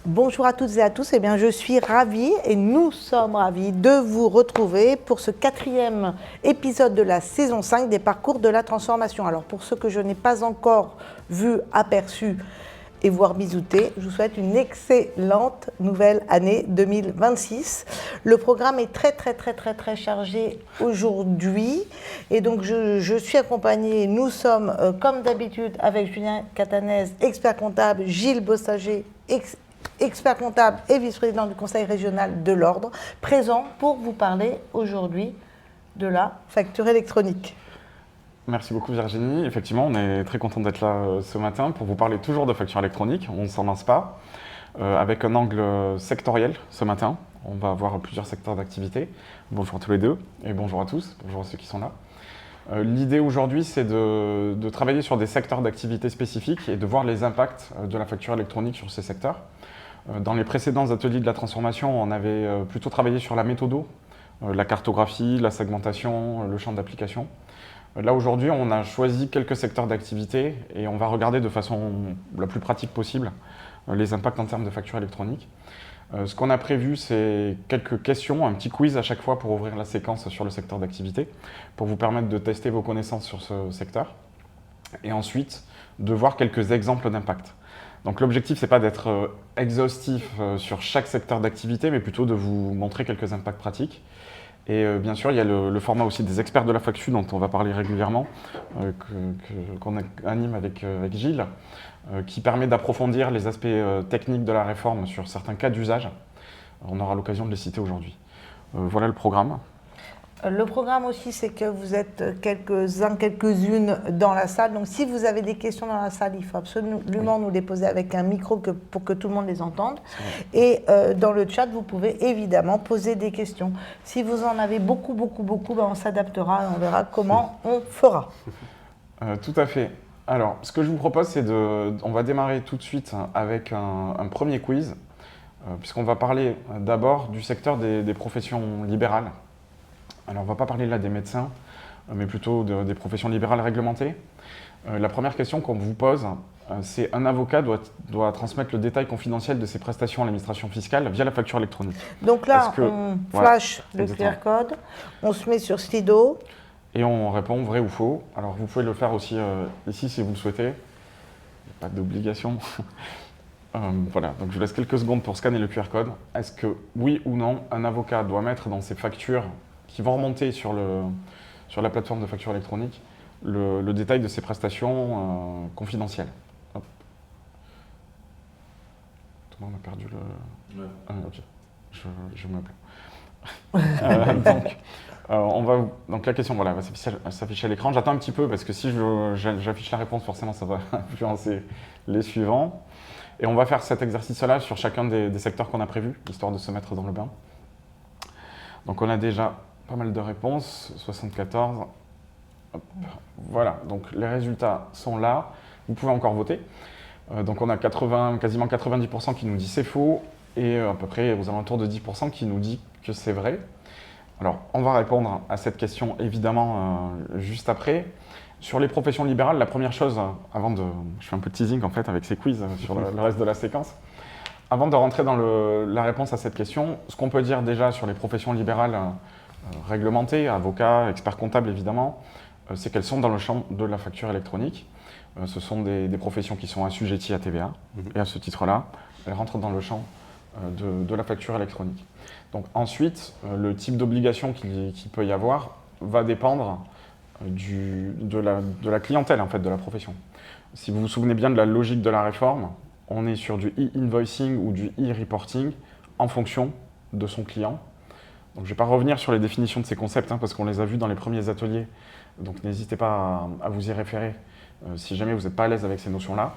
Bonjour à toutes et à tous, je suis ravie et nous sommes ravis de vous retrouver pour ce 4e épisode de la saison 5 des parcours de la transformation. Alors pour ceux que je n'ai pas encore vu, aperçus et voire bisoutés, je vous souhaite une excellente nouvelle année 2026. Le programme est très chargé aujourd'hui et donc je suis accompagnée, nous sommes comme d'habitude avec Julien Catanès, expert comptable, Gilles Bossager, expert comptable et vice-président du Conseil régional de l'Ordre, présent pour vous parler aujourd'hui de la facture électronique. Merci beaucoup Virginie. Effectivement, on est très content d'être là ce matin pour vous parler toujours de facture électronique. On ne s'en lance pas, avec un angle sectoriel ce matin. On va avoir plusieurs secteurs d'activité. Bonjour à tous les deux et bonjour à tous, bonjour à ceux qui sont là. L'idée aujourd'hui, c'est de travailler sur des secteurs d'activité spécifiques et de voir les impacts de la facture électronique sur ces secteurs. Dans les précédents ateliers de la transformation, on avait plutôt travaillé sur la méthodo, la cartographie, la segmentation, le champ d'application. Là aujourd'hui, on a choisi quelques secteurs d'activité et on va regarder de façon la plus pratique possible les impacts en termes de facture électronique. Ce qu'on a prévu, c'est quelques questions, un petit quiz à chaque fois pour ouvrir la séquence sur le secteur d'activité, pour vous permettre de tester vos connaissances sur ce secteur et ensuite de voir quelques exemples d'impact. Donc l'objectif, ce n'est pas d'être exhaustif sur chaque secteur d'activité, mais plutôt de vous montrer quelques impacts pratiques. Et bien sûr, il y a le format aussi des experts de la facture dont on va parler régulièrement, qu'on anime avec Gilles, qui permet d'approfondir les aspects techniques de la réforme sur certains cas d'usage. On aura l'occasion de les citer aujourd'hui. Voilà le programme. Le programme aussi, c'est que vous êtes quelques-uns, quelques-unes dans la salle. Donc si vous avez des questions dans la salle, il faut absolument nous les poser avec un micro pour que tout le monde les entende. Et dans le chat, vous pouvez évidemment poser des questions. Si vous en avez beaucoup, on s'adaptera et on verra comment on fera. Tout à fait. Alors, ce que je vous propose, c'est on va démarrer tout de suite avec un premier quiz, puisqu'on va parler d'abord du secteur des professions libérales. Alors, on ne va pas parler là des médecins, mais plutôt des professions libérales réglementées. La première question qu'on vous pose, c'est un avocat doit transmettre le détail confidentiel de ses prestations à l'administration fiscale via la facture électronique. Donc là, on flash le QR code, on se met sur Slido. Et on répond vrai ou faux. Alors, vous pouvez le faire aussi ici si vous le souhaitez. Il n'y a pas d'obligation. Voilà, donc je vous laisse quelques secondes pour scanner le QR code. Est-ce que, oui ou non, un avocat doit mettre dans ses factures qui vont remonter sur la plateforme de facture électronique le détail de ses prestations confidentielles. Hop. Tout le monde a perdu le... Ouais. Ah, ok, je me plains. Donc la question voilà, va s'afficher à l'écran. J'attends un petit peu parce que si j'affiche la réponse, forcément ça va influencer les suivants. Et on va faire cet exercice-là sur chacun des secteurs qu'on a prévus, histoire de se mettre dans le bain. Donc on a déjà pas mal de réponses, 74. Hop. Voilà, donc les résultats sont là. Vous pouvez encore voter. Donc on a quasiment 90% qui nous dit c'est faux et à peu près aux alentours de 10% qui nous dit que c'est vrai. Alors on va répondre à cette question évidemment juste après. Sur les professions libérales, la première chose, je fais un peu de teasing en fait avec ces quiz sur le reste de la séquence. Avant de rentrer dans la réponse à cette question, ce qu'on peut dire déjà sur les professions libérales réglementées, avocats, experts comptables évidemment, c'est qu'elles sont dans le champ de la facture électronique. Ce sont des professions qui sont assujetties à TVA et à ce titre-là, elles rentrent dans le champ de la facture électronique. Donc ensuite, le type d'obligation qu'il peut y avoir va dépendre de la clientèle en fait, de la profession. Si vous vous souvenez bien de la logique de la réforme, on est sur du e-invoicing ou du e-reporting en fonction de son client. Donc je ne vais pas revenir sur les définitions de ces concepts parce qu'on les a vus dans les premiers ateliers, donc n'hésitez pas à vous y référer si jamais vous n'êtes pas à l'aise avec ces notions-là.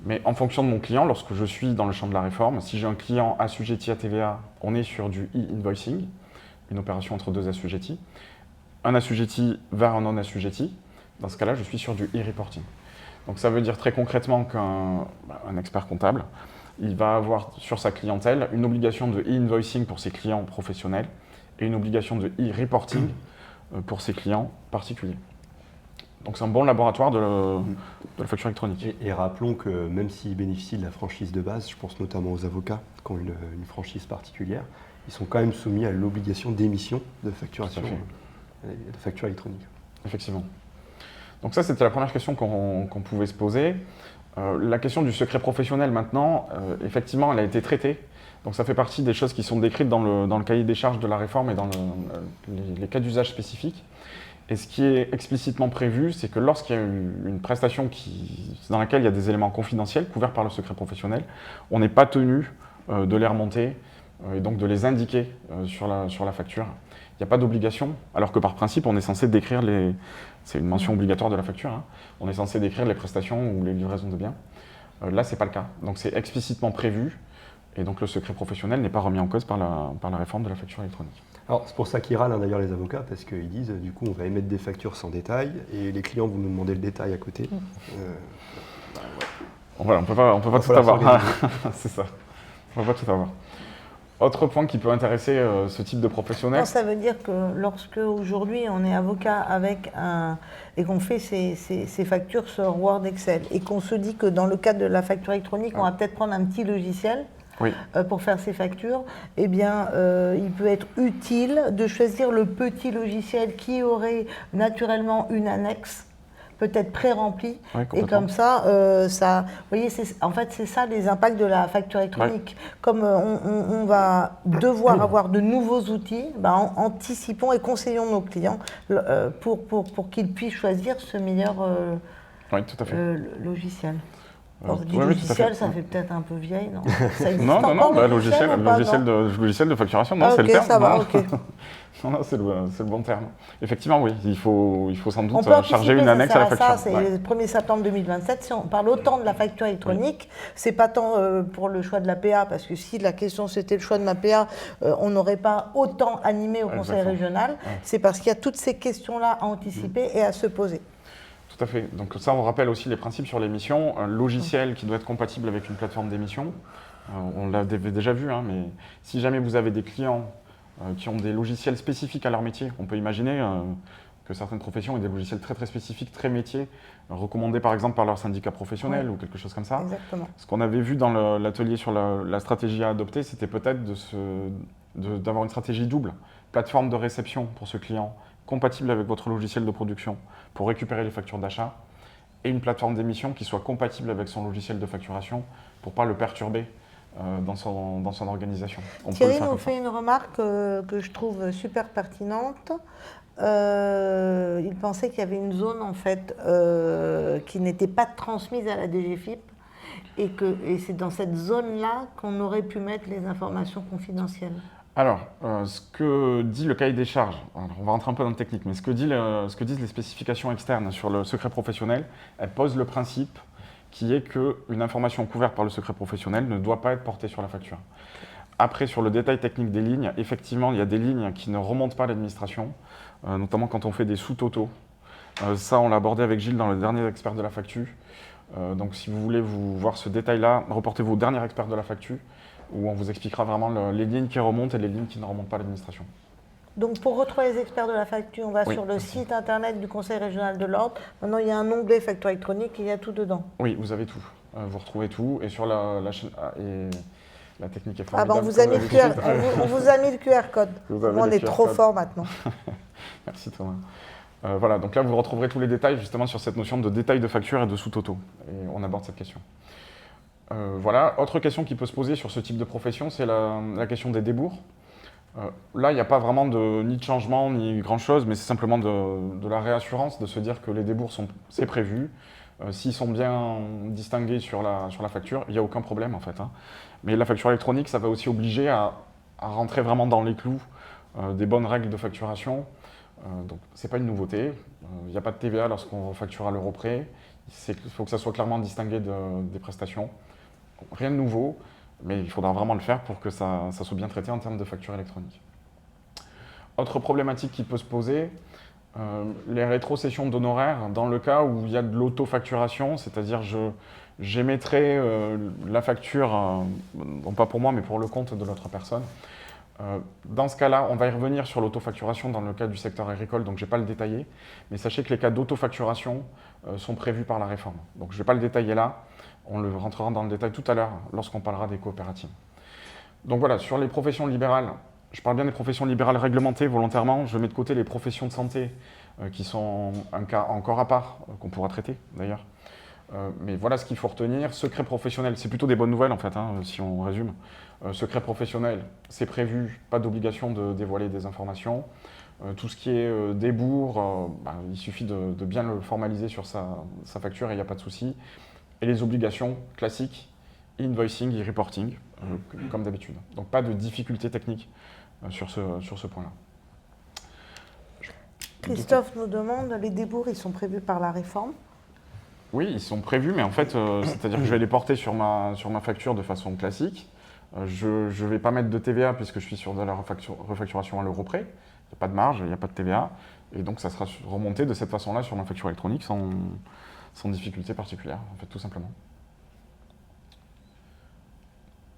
Mais en fonction de mon client, lorsque je suis dans le champ de la réforme, si j'ai un client assujetti à TVA, on est sur du e-invoicing, une opération entre deux assujettis. Un assujetti vers un non-assujetti, dans ce cas-là, je suis sur du e-reporting. Donc ça veut dire très concrètement qu'un expert comptable, il va avoir sur sa clientèle une obligation de e-invoicing pour ses clients professionnels et une obligation de e-reporting pour ses clients particuliers. Donc c'est un bon laboratoire de la facture électronique. Et rappelons que même s'ils bénéficient de la franchise de base, je pense notamment aux avocats qui ont une franchise particulière, ils sont quand même soumis à l'obligation d'émission de facturation, de facture électronique. Effectivement. Donc ça, c'était la première question qu'on pouvait se poser. La question du secret professionnel maintenant, effectivement, elle a été traitée. Donc ça fait partie des choses qui sont décrites dans le cahier des charges de la réforme et dans les cas d'usage spécifiques. Et ce qui est explicitement prévu, c'est que lorsqu'il y a une prestation dans laquelle il y a des éléments confidentiels couverts par le secret professionnel, on n'est pas tenu de les remonter et donc de les indiquer sur la facture. Il n'y a pas d'obligation, alors que par principe, on est censé décrire c'est une mention obligatoire de la facture, hein. On est censé décrire les prestations ou les livraisons de biens. Là, ce n'est pas le cas. Donc c'est explicitement prévu, et donc le secret professionnel n'est pas remis en cause par la réforme de la facture électronique. Alors c'est pour ça qu'ils râlent d'ailleurs les avocats, parce qu'ils disent du coup on va émettre des factures sans détail, et les clients vont nous demander le détail à côté. Voilà, on peut pas tout avoir. C'est ça. On ne peut pas tout avoir. Autre point qui peut intéresser ce type de professionnel. Non, ça veut dire que lorsque aujourd'hui on est avocat et qu'on fait ces factures sur Word, Excel, et qu'on se dit que dans le cadre de la facture électronique, on va peut-être prendre un petit logiciel pour faire ces factures, eh bien, il peut être utile de choisir le petit logiciel qui aurait naturellement une annexe, peut-être pré-remplie, et comme ça, vous voyez, en fait, c'est ça les impacts de la facture électronique. Comme on va devoir avoir de nouveaux outils, anticipons et conseillons nos clients pour qu'ils puissent choisir ce meilleur logiciel. Logiciel, ça fait peut-être un peu vieille, non? Ça existe non, logiciel de facturation, non, c'est le terme. Ça va, ok. Non, c'est le bon terme. Effectivement, oui, il faut sans doute charger une annexe à la facture. C'est le 1er septembre 2027. Si on parle autant de la facture électronique, c'est pas tant pour le choix de la PA, parce que si la question c'était le choix de ma PA, on n'aurait pas autant animé au Conseil régional. C'est parce qu'il y a toutes ces questions-là à anticiper et à se poser. Tout à fait. Donc ça, on rappelle aussi les principes sur l'émission. Un logiciel qui doit être compatible avec une plateforme d'émission. On l'a déjà vu, hein, mais si jamais vous avez des clients qui ont des logiciels spécifiques à leur métier, on peut imaginer que certaines professions aient des logiciels très très spécifiques, très métiers, recommandés par exemple par leur syndicat professionnel ou quelque chose comme ça. Exactement. Ce qu'on avait vu dans l'atelier sur la stratégie à adopter, c'était peut-être d'avoir une stratégie double. Plateforme de réception pour ce client, compatible avec votre logiciel de production pour récupérer les factures d'achat, et une plateforme d'émission qui soit compatible avec son logiciel de facturation pour ne pas le perturber dans son organisation. Thierry nous fait une remarque que je trouve super pertinente. Il pensait qu'il y avait une zone en fait qui n'était pas transmise à la DGFiP et c'est dans cette zone-là qu'on aurait pu mettre les informations confidentielles. Alors, ce que dit le cahier des charges, alors on va rentrer un peu dans le technique, mais ce que disent les spécifications externes sur le secret professionnel, elles posent le principe qui est qu'une information couverte par le secret professionnel ne doit pas être portée sur la facture. Après, sur le détail technique des lignes, effectivement, il y a des lignes qui ne remontent pas à l'administration, notamment quand on fait des sous-totaux. Ça, on l'a abordé avec Gilles dans le dernier expert de la facture. Donc, si vous voulez voir ce détail-là, reportez-vous au dernier expert de la facture, où on vous expliquera vraiment les lignes qui remontent et les lignes qui ne remontent pas à l'administration. Donc pour retrouver les experts de la facture, on va sur le site internet du Conseil régional de l'ordre. Maintenant, il y a un onglet facture électronique et il y a tout dedans. Oui, vous avez tout. Vous retrouvez tout. Et sur la chaîne... la technique est formidable. On vous a mis le QR code. On est trop fort maintenant. Merci Thomas. Voilà, donc là, vous retrouverez tous les détails justement sur cette notion de détail de facture et de sous-totaux. Et on aborde cette question. Voilà, autre question qui peut se poser sur ce type de profession, c'est la question des débours. Là, il n'y a pas vraiment ni de changement, ni grand-chose, mais c'est simplement de la réassurance, de se dire que les débours, c'est prévu. S'ils sont bien distingués sur la facture, il n'y a aucun problème en fait. Hein. Mais la facture électronique, ça va aussi obliger à rentrer vraiment dans les clous des bonnes règles de facturation. Donc, ce n'est pas une nouveauté. Il n'y a pas de TVA lorsqu'on facture à l'euro près. Il faut que ça soit clairement distingué des prestations. Rien de nouveau, mais il faudra vraiment le faire pour que ça soit bien traité en termes de facture électronique. Autre problématique qui peut se poser, les rétrocessions d'honoraires dans le cas où il y a de l'autofacturation, c'est-à-dire j'émettrai la facture, non pas pour moi mais pour le compte de l'autre personne, Dans ce cas-là, on va y revenir sur l'autofacturation dans le cas du secteur agricole, donc je ne vais pas le détailler. Mais sachez que les cas d'autofacturation sont prévus par la réforme. Donc je ne vais pas le détailler là, on le rentrera dans le détail tout à l'heure lorsqu'on parlera des coopératives. Donc voilà, sur les professions libérales, je parle bien des professions libérales réglementées volontairement, je mets de côté les professions de santé qui sont un cas encore à part, qu'on pourra traiter d'ailleurs. Mais voilà ce qu'il faut retenir. Secret professionnel, c'est plutôt des bonnes nouvelles en fait, hein, si on résume. Secret professionnel, c'est prévu, pas d'obligation de dévoiler des informations. Tout ce qui est débours, il suffit de bien le formaliser sur sa facture et il n'y a pas de souci. Et les obligations classiques, invoicing et reporting, comme d'habitude. Donc pas de difficultés techniques sur ce point-là. Christophe nous demande, les débours, ils sont prévus par la réforme? Oui, ils sont prévus, mais en fait, c'est-à-dire que je vais les porter sur ma facture de façon classique. Je ne vais pas mettre de TVA puisque je suis sur de la refacturation à l'euro près. Il n'y a pas de marge, il n'y a pas de TVA. Et donc, ça sera remonté de cette façon-là sur ma facture électronique sans difficulté particulière, en fait, tout simplement.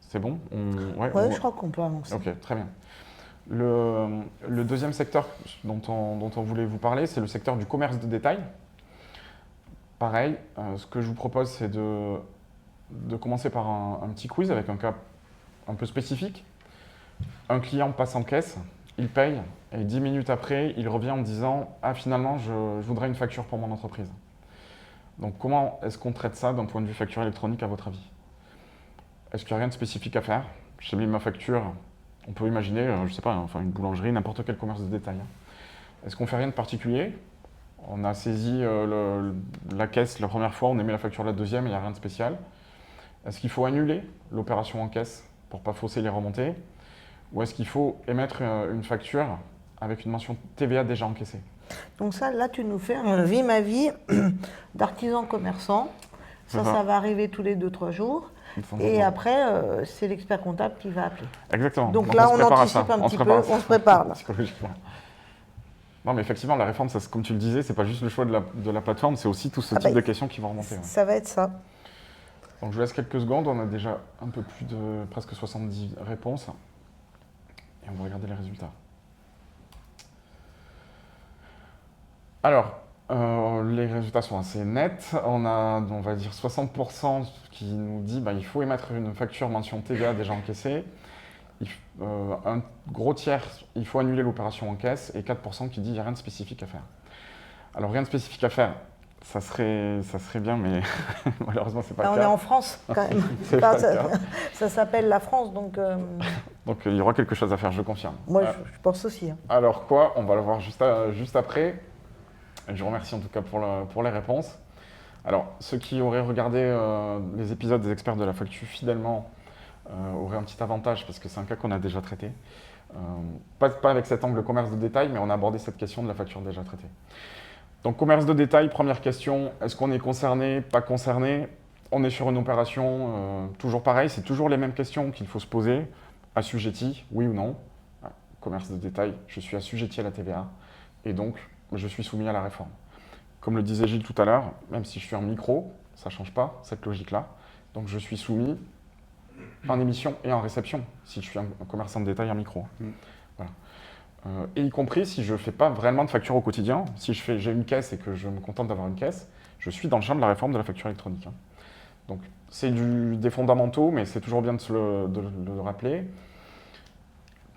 C'est bon? Ouais, je crois qu'on peut avancer. Ok, très bien. Le deuxième secteur dont on voulait vous parler, c'est le secteur du commerce de détail. Pareil, ce que je vous propose, c'est de commencer par un petit quiz avec un cas un peu spécifique. Un client passe en caisse, il paye, et 10 minutes après, il revient en disant « Ah, finalement, je voudrais une facture pour mon entreprise. » Donc, comment est-ce qu'on traite ça d'un point de vue facture électronique, à votre avis? Est-ce qu'il n'y a rien de spécifique à faire? J'ai mis ma facture, on peut imaginer, je ne sais pas, enfin, une boulangerie, n'importe quel commerce de détail. Est-ce qu'on ne fait rien de particulier? On a saisi la caisse la première fois, on émet la facture la deuxième, il n'y a rien de spécial. Est-ce qu'il faut annuler l'opération en caisse pour ne pas fausser les remontées? Ou est-ce qu'il faut émettre une facture avec une mention TVA déjà encaissée? Donc ça, là, tu nous fais un vie ma vie d'artisan commerçant. Ça va arriver tous les 2-3 jours. Et après, c'est l'expert comptable qui va appeler. Exactement. Donc là, on anticipe un petit peu, on se prépare là. Psychologiquement. Non, mais effectivement, la réforme, ça, comme tu le disais, c'est pas juste le choix de la plateforme, c'est aussi tout ce type de questions qui vont remonter. Ça va être ça. Donc je vous laisse quelques secondes, on a déjà un peu plus de presque 70 réponses. Et on va regarder les résultats. Alors, les résultats sont assez nets. On a, on va dire, 60% qui nous dit il faut émettre une facture mention TVA déjà encaissée. Un gros tiers, il faut annuler l'opération en caisse. Et 4% qui dit qu'il n'y a rien de spécifique à faire. Alors, rien de spécifique à faire, ça serait bien, mais malheureusement, c'est pas le cas. On est en France, quand même. Ça s'appelle la France, donc... Donc, il y aura quelque chose à faire, je confirme. Moi, je pense aussi. Hein. Alors quoi? On va le voir juste après. Je vous remercie en tout cas pour les réponses. Alors, ceux qui auraient regardé les épisodes des experts de la facture fidèlement auraient un petit avantage parce que c'est un cas qu'on a déjà traité. Pas avec cet angle commerce de détail, mais on a abordé cette question de la facture déjà traitée. Donc, commerce de détail, première question, est-ce qu'on est concerné, pas concerné? On est sur une opération toujours pareil, c'est toujours les mêmes questions qu'il faut se poser. Assujetti, oui ou non? Commerce de détail, je suis assujetti à la TVA et donc je suis soumis à la réforme. Comme le disait Gilles tout à l'heure, même si je suis en micro, ça ne change pas cette logique-là. Donc je suis soumis en émission et en réception si je suis un commerçant de détail en micro. Voilà. Et y compris si je ne fais pas vraiment de facture au quotidien, si j'ai une caisse et que je me contente d'avoir une caisse, je suis dans le champ de la réforme de la facture électronique. Donc c'est des fondamentaux, mais c'est toujours bien de le rappeler.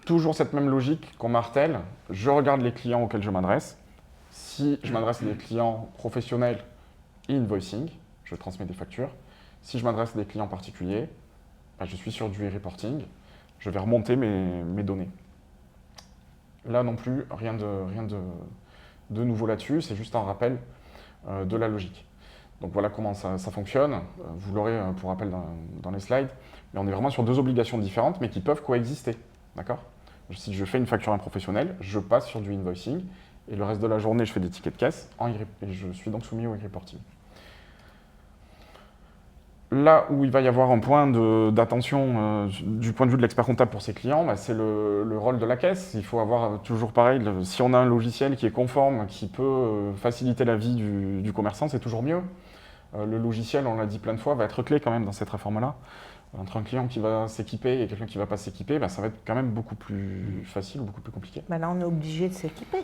Toujours cette même logique qu'on martèle, je regarde les clients auxquels je m'adresse. Si je m'adresse à des clients professionnels, invoicing, je transmets des factures. Si je m'adresse à des clients particuliers, je suis sur du e-reporting, je vais remonter mes données. Là non plus, rien de nouveau là-dessus, c'est juste un rappel de la logique. Donc voilà comment ça fonctionne. Vous l'aurez pour rappel dans les slides. Mais on est vraiment sur deux obligations différentes, mais qui peuvent coexister. D'accord ? Si je fais une facture à un professionnel, je passe sur du invoicing. Et le reste de la journée, je fais des tickets de caisse. Et je suis donc soumis au e-reporting. Là où il va y avoir un point d'attention du point de vue de l'expert comptable pour ses clients, c'est le rôle de la caisse. Il faut avoir toujours pareil, si on a un logiciel qui est conforme, qui peut faciliter la vie du commerçant, c'est toujours mieux. Le logiciel, on l'a dit plein de fois, va être clé quand même dans cette réforme-là. Entre un client qui va s'équiper et quelqu'un qui ne va pas s'équiper, ça va être quand même beaucoup plus facile, beaucoup plus compliqué. Là, on est obligé de s'équiper.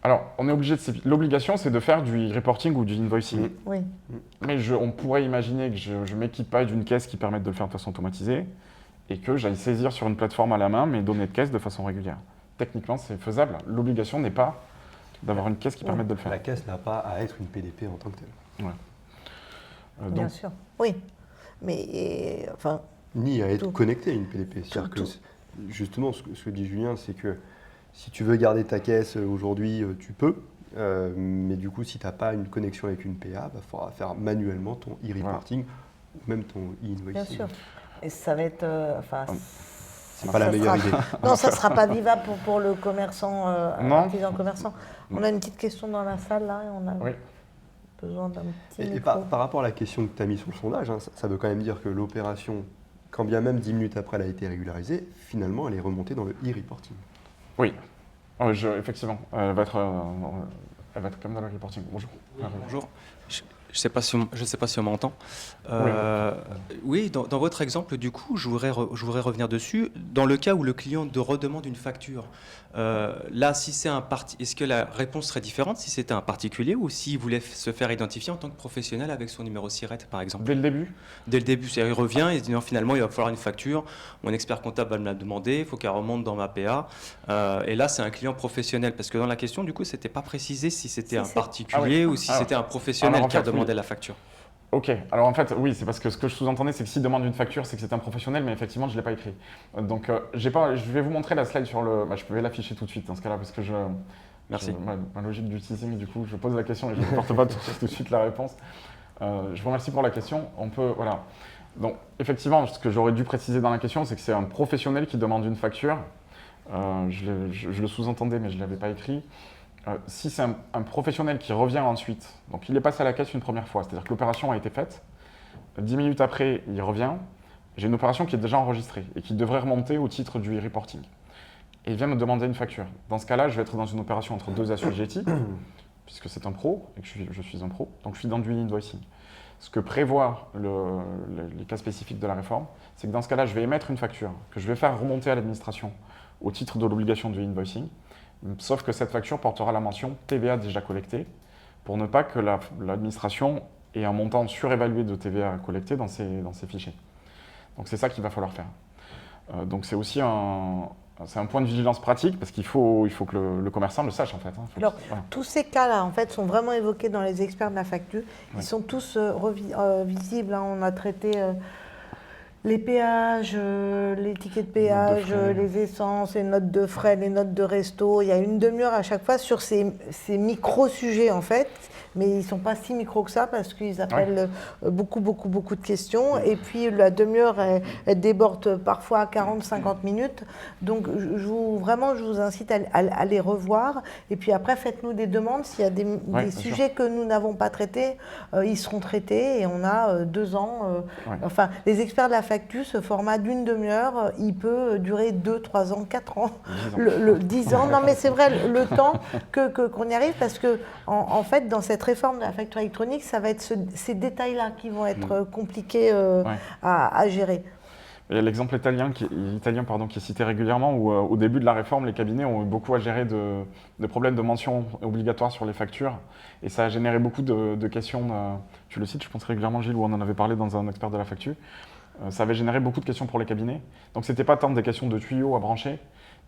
Alors, on est obligé l'obligation, c'est de faire du e-reporting ou du invoicing. Oui. Mais on pourrait imaginer que je ne m'équipe pas d'une caisse qui permette de le faire de façon automatisée et que j'aille saisir sur une plateforme à la main mes données de caisse de façon régulière. Techniquement, c'est faisable. L'obligation n'est pas d'avoir une caisse qui permette de le faire. La caisse n'a pas à être une PDP en tant que telle. Ouais. Bien sûr. Oui. Mais, enfin... Ni à être connecté à une PDP. C'est-à-dire que, justement, ce que dit Julien, c'est que si tu veux garder ta caisse aujourd'hui, tu peux. Mais du coup, si tu n'as pas une connexion avec une PA, il faudra faire manuellement ton e-reporting ou même ton e-invoicing. Bien sûr. Et ça va être... c'est pas la meilleure idée. Non, ça ne sera pas vivable pour le commerçant, artisan commerçant. On a une petite question dans la salle, là, et on a besoin d'un petit micro. Et par rapport à la question que tu as mise sur le sondage, ça veut quand même dire que l'opération, quand bien même 10 minutes après elle a été régularisée, finalement, elle est remontée dans le e-reporting. Oui, effectivement, elle va être comme dans le reporting. Bonjour. Bonjour. Je ne sais pas si on m'entend. Oui, dans votre exemple, du coup, je voudrais revenir dessus. Dans le cas où le client redemande une facture, là, si c'est est-ce que la réponse serait différente si c'était un particulier ou s'il voulait se faire identifier en tant que professionnel avec son numéro SIRET, par exemple? Dès le début? Dès le début, il revient et il dit non, finalement, il va falloir une facture. Mon expert comptable va me la demander, il faut qu'elle remonte dans ma PA. Et là, c'est un client professionnel. Parce que dans la question, du coup, ce n'était pas précisé si c'était un particulier ou si c'était un professionnel qui a demandé la facture. Ok, alors en fait, oui, c'est parce que ce que je sous-entendais, c'est que s'il demande une facture, c'est que c'est un professionnel, mais effectivement, je ne l'ai pas écrit. Donc, je vais vous montrer la slide sur le... je peux l'afficher tout de suite dans ce cas-là, parce que Merci. Ma logique du teasing, du coup, je pose la question et je ne porte pas tout de suite la réponse. Je vous remercie pour la question. Voilà. Donc, effectivement, ce que j'aurais dû préciser dans la question, c'est que c'est un professionnel qui demande une facture. Je le sous-entendais, mais je ne l'avais pas écrit. Si c'est un professionnel qui revient ensuite, donc il est passé à la caisse une première fois, c'est-à-dire que l'opération a été faite, 10 minutes après, il revient, j'ai une opération qui est déjà enregistrée et qui devrait remonter au titre du e-reporting. Et il vient me demander une facture. Dans ce cas-là, je vais être dans une opération entre deux assujettis, puisque c'est un pro et que je suis un pro, donc je suis dans du invoicing. Ce que prévoit les cas spécifiques de la réforme, c'est que dans ce cas-là, je vais émettre une facture que je vais faire remonter à l'administration au titre de l'obligation du invoicing. Sauf que cette facture portera la mention TVA déjà collectée pour ne pas que l'administration ait un montant surévalué de TVA collecté dans ses fichiers. Donc c'est ça qu'il va falloir faire. Donc c'est aussi un point de vigilance pratique parce qu'il faut que le commerçant le sache en fait. Alors tous ces cas-là en fait sont vraiment évoqués dans les experts de la facture. Ils sont tous visibles. On a traité les péages, les tickets de péage, les essences, les notes de frais, les notes de resto. Il y a une demi-heure à chaque fois sur ces micro-sujets en fait, mais ils ne sont pas si micros que ça parce qu'ils appellent beaucoup de questions. Et puis la demi-heure, elle déborde parfois à 40-50 minutes. Donc je vous incite à les revoir. Et puis après, faites-nous des demandes. S'il y a des sujets que nous n'avons pas traités, ils seront traités et on a 2 ans. Enfin, les experts de la facture, ce format d'une demi-heure, il peut durer 2, 3 ans, 4 ans, 10 ans. Non mais c'est vrai, le temps qu'on y arrive parce que en fait, dans cette réforme de la facture électronique, ça va être ces détails-là qui vont être compliqués à gérer. Il y a l'exemple italien qui est cité régulièrement où au début de la réforme, les cabinets ont eu beaucoup à gérer de problèmes de mention obligatoire sur les factures et ça a généré beaucoup de questions. Tu le cites, je pense régulièrement Gilles, où on en avait parlé dans un expert de la facture. Ça avait généré beaucoup de questions pour les cabinets. Donc ce n'était pas tant des questions de tuyaux à brancher,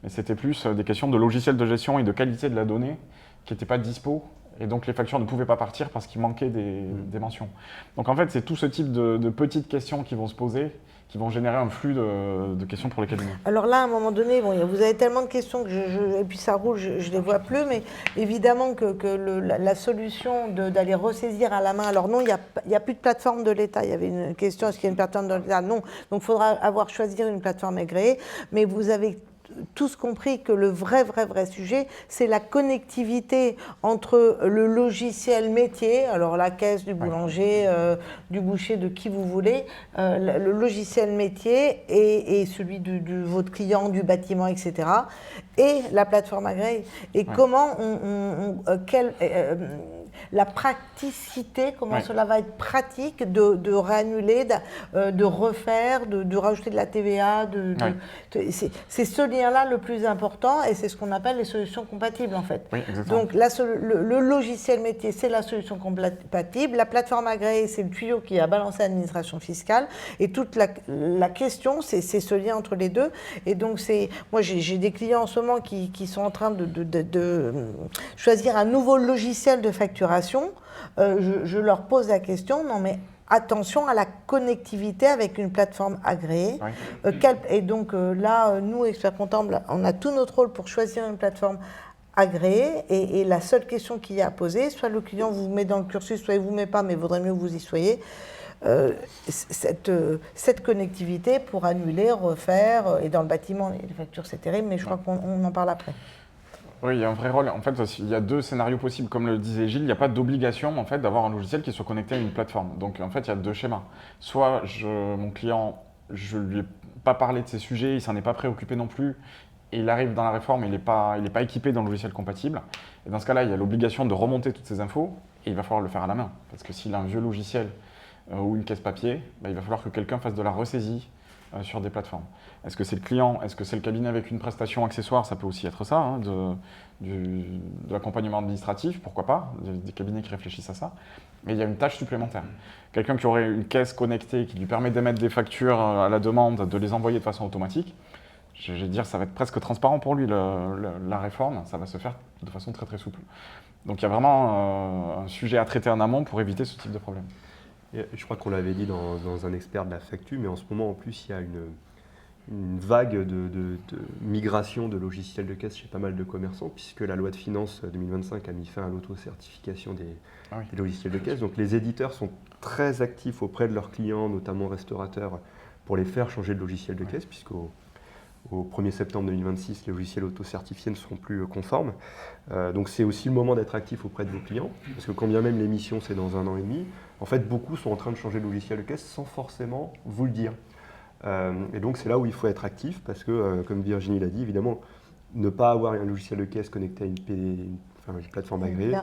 mais c'était plus des questions de logiciels de gestion et de qualité de la donnée qui n'étaient pas dispo. Et donc les factures ne pouvaient pas partir parce qu'il manquait des mentions. Donc en fait, c'est tout ce type de petites questions qui vont se poser, qui vont générer un flux de questions pour les cabinets. Alors là, à un moment donné, vous avez tellement de questions que et puis ça roule, je ne les vois plus, mais évidemment que la solution d'aller ressaisir à la main, alors non, il n'y a plus de plateforme de l'État. Il y avait une question, est-ce qu'il y a une plateforme de l'État? Non, donc il faudra choisir une plateforme agréée, mais vous avez tous compris que le vrai sujet, c'est la connectivité entre le logiciel métier, alors la caisse du boulanger, du boucher, de qui vous voulez, le logiciel métier et celui de votre client, du bâtiment, etc., et la plateforme agréée. Et comment la praticité, comment cela va être pratique de réannuler, de refaire, de rajouter de la TVA. C'est ce lien-là le plus important et c'est ce qu'on appelle les solutions compatibles en fait. Oui, exactement. Donc le logiciel métier, c'est la solution compatible. La plateforme agréée, c'est le tuyau qui a balancé l'administration fiscale. Et toute la question, c'est ce lien entre les deux. Et donc, moi, j'ai des clients en ce moment qui sont en train de choisir un nouveau logiciel de facturation. Je leur pose la question, non mais attention à la connectivité avec une plateforme agréée. Oui. Et donc là, nous, experts comptables, on a tout notre rôle pour choisir une plateforme agréée. Et la seule question qu'il y a à poser, soit le client vous met dans le cursus, soit il ne vous met pas, mais il vaudrait mieux que vous y soyez. Cette connectivité pour annuler, refaire, et dans le bâtiment, les factures c'est terrible, mais je crois qu'on en parle après. Oui, il y a un vrai rôle. En fait, il y a deux scénarios possibles. Comme le disait Gilles, il n'y a pas d'obligation en fait, d'avoir un logiciel qui soit connecté à une plateforme. Donc en fait, il y a deux schémas. Soit mon client, je ne lui ai pas parlé de ces sujets, il ne s'en est pas préoccupé non plus, et il arrive dans la réforme, il n'est pas équipé d'un logiciel compatible. Et dans ce cas-là, il y a l'obligation de remonter toutes ces infos, et il va falloir le faire à la main. Parce que s'il a un vieux logiciel ou une caisse papier, il va falloir que quelqu'un fasse de la ressaisie sur des plateformes. Est-ce que c'est le client? Est-ce que c'est le cabinet avec une prestation accessoire? Ça peut aussi être ça, hein, de l'accompagnement administratif, pourquoi pas, des cabinets qui réfléchissent à ça. Mais il y a une tâche supplémentaire. Quelqu'un qui aurait une caisse connectée qui lui permet d'émettre des factures à la demande, de les envoyer de façon automatique, je vais dire ça va être presque transparent pour lui, la réforme, ça va se faire de façon très très souple. Donc il y a vraiment un sujet à traiter en amont pour éviter ce type de problème. Et je crois qu'on l'avait dit dans un expert de la facture, mais en ce moment en plus il y a une vague de migration de logiciels de caisse chez pas mal de commerçants, puisque la loi de finances 2025 a mis fin à l'auto-certification des logiciels de caisse. Donc les éditeurs sont très actifs auprès de leurs clients, notamment restaurateurs, pour les faire changer de logiciel de caisse, puisqu'au 1er septembre 2026, les logiciels auto-certifiés ne seront plus conformes. Donc c'est aussi le moment d'être actif auprès de vos clients, parce que quand bien même l'émission c'est dans 1 an et demi, en fait beaucoup sont en train de changer de logiciel de caisse sans forcément vous le dire. Et donc c'est là où il faut être actif, parce que comme Virginie l'a dit, évidemment, ne pas avoir un logiciel de caisse connecté à une plateforme agréée,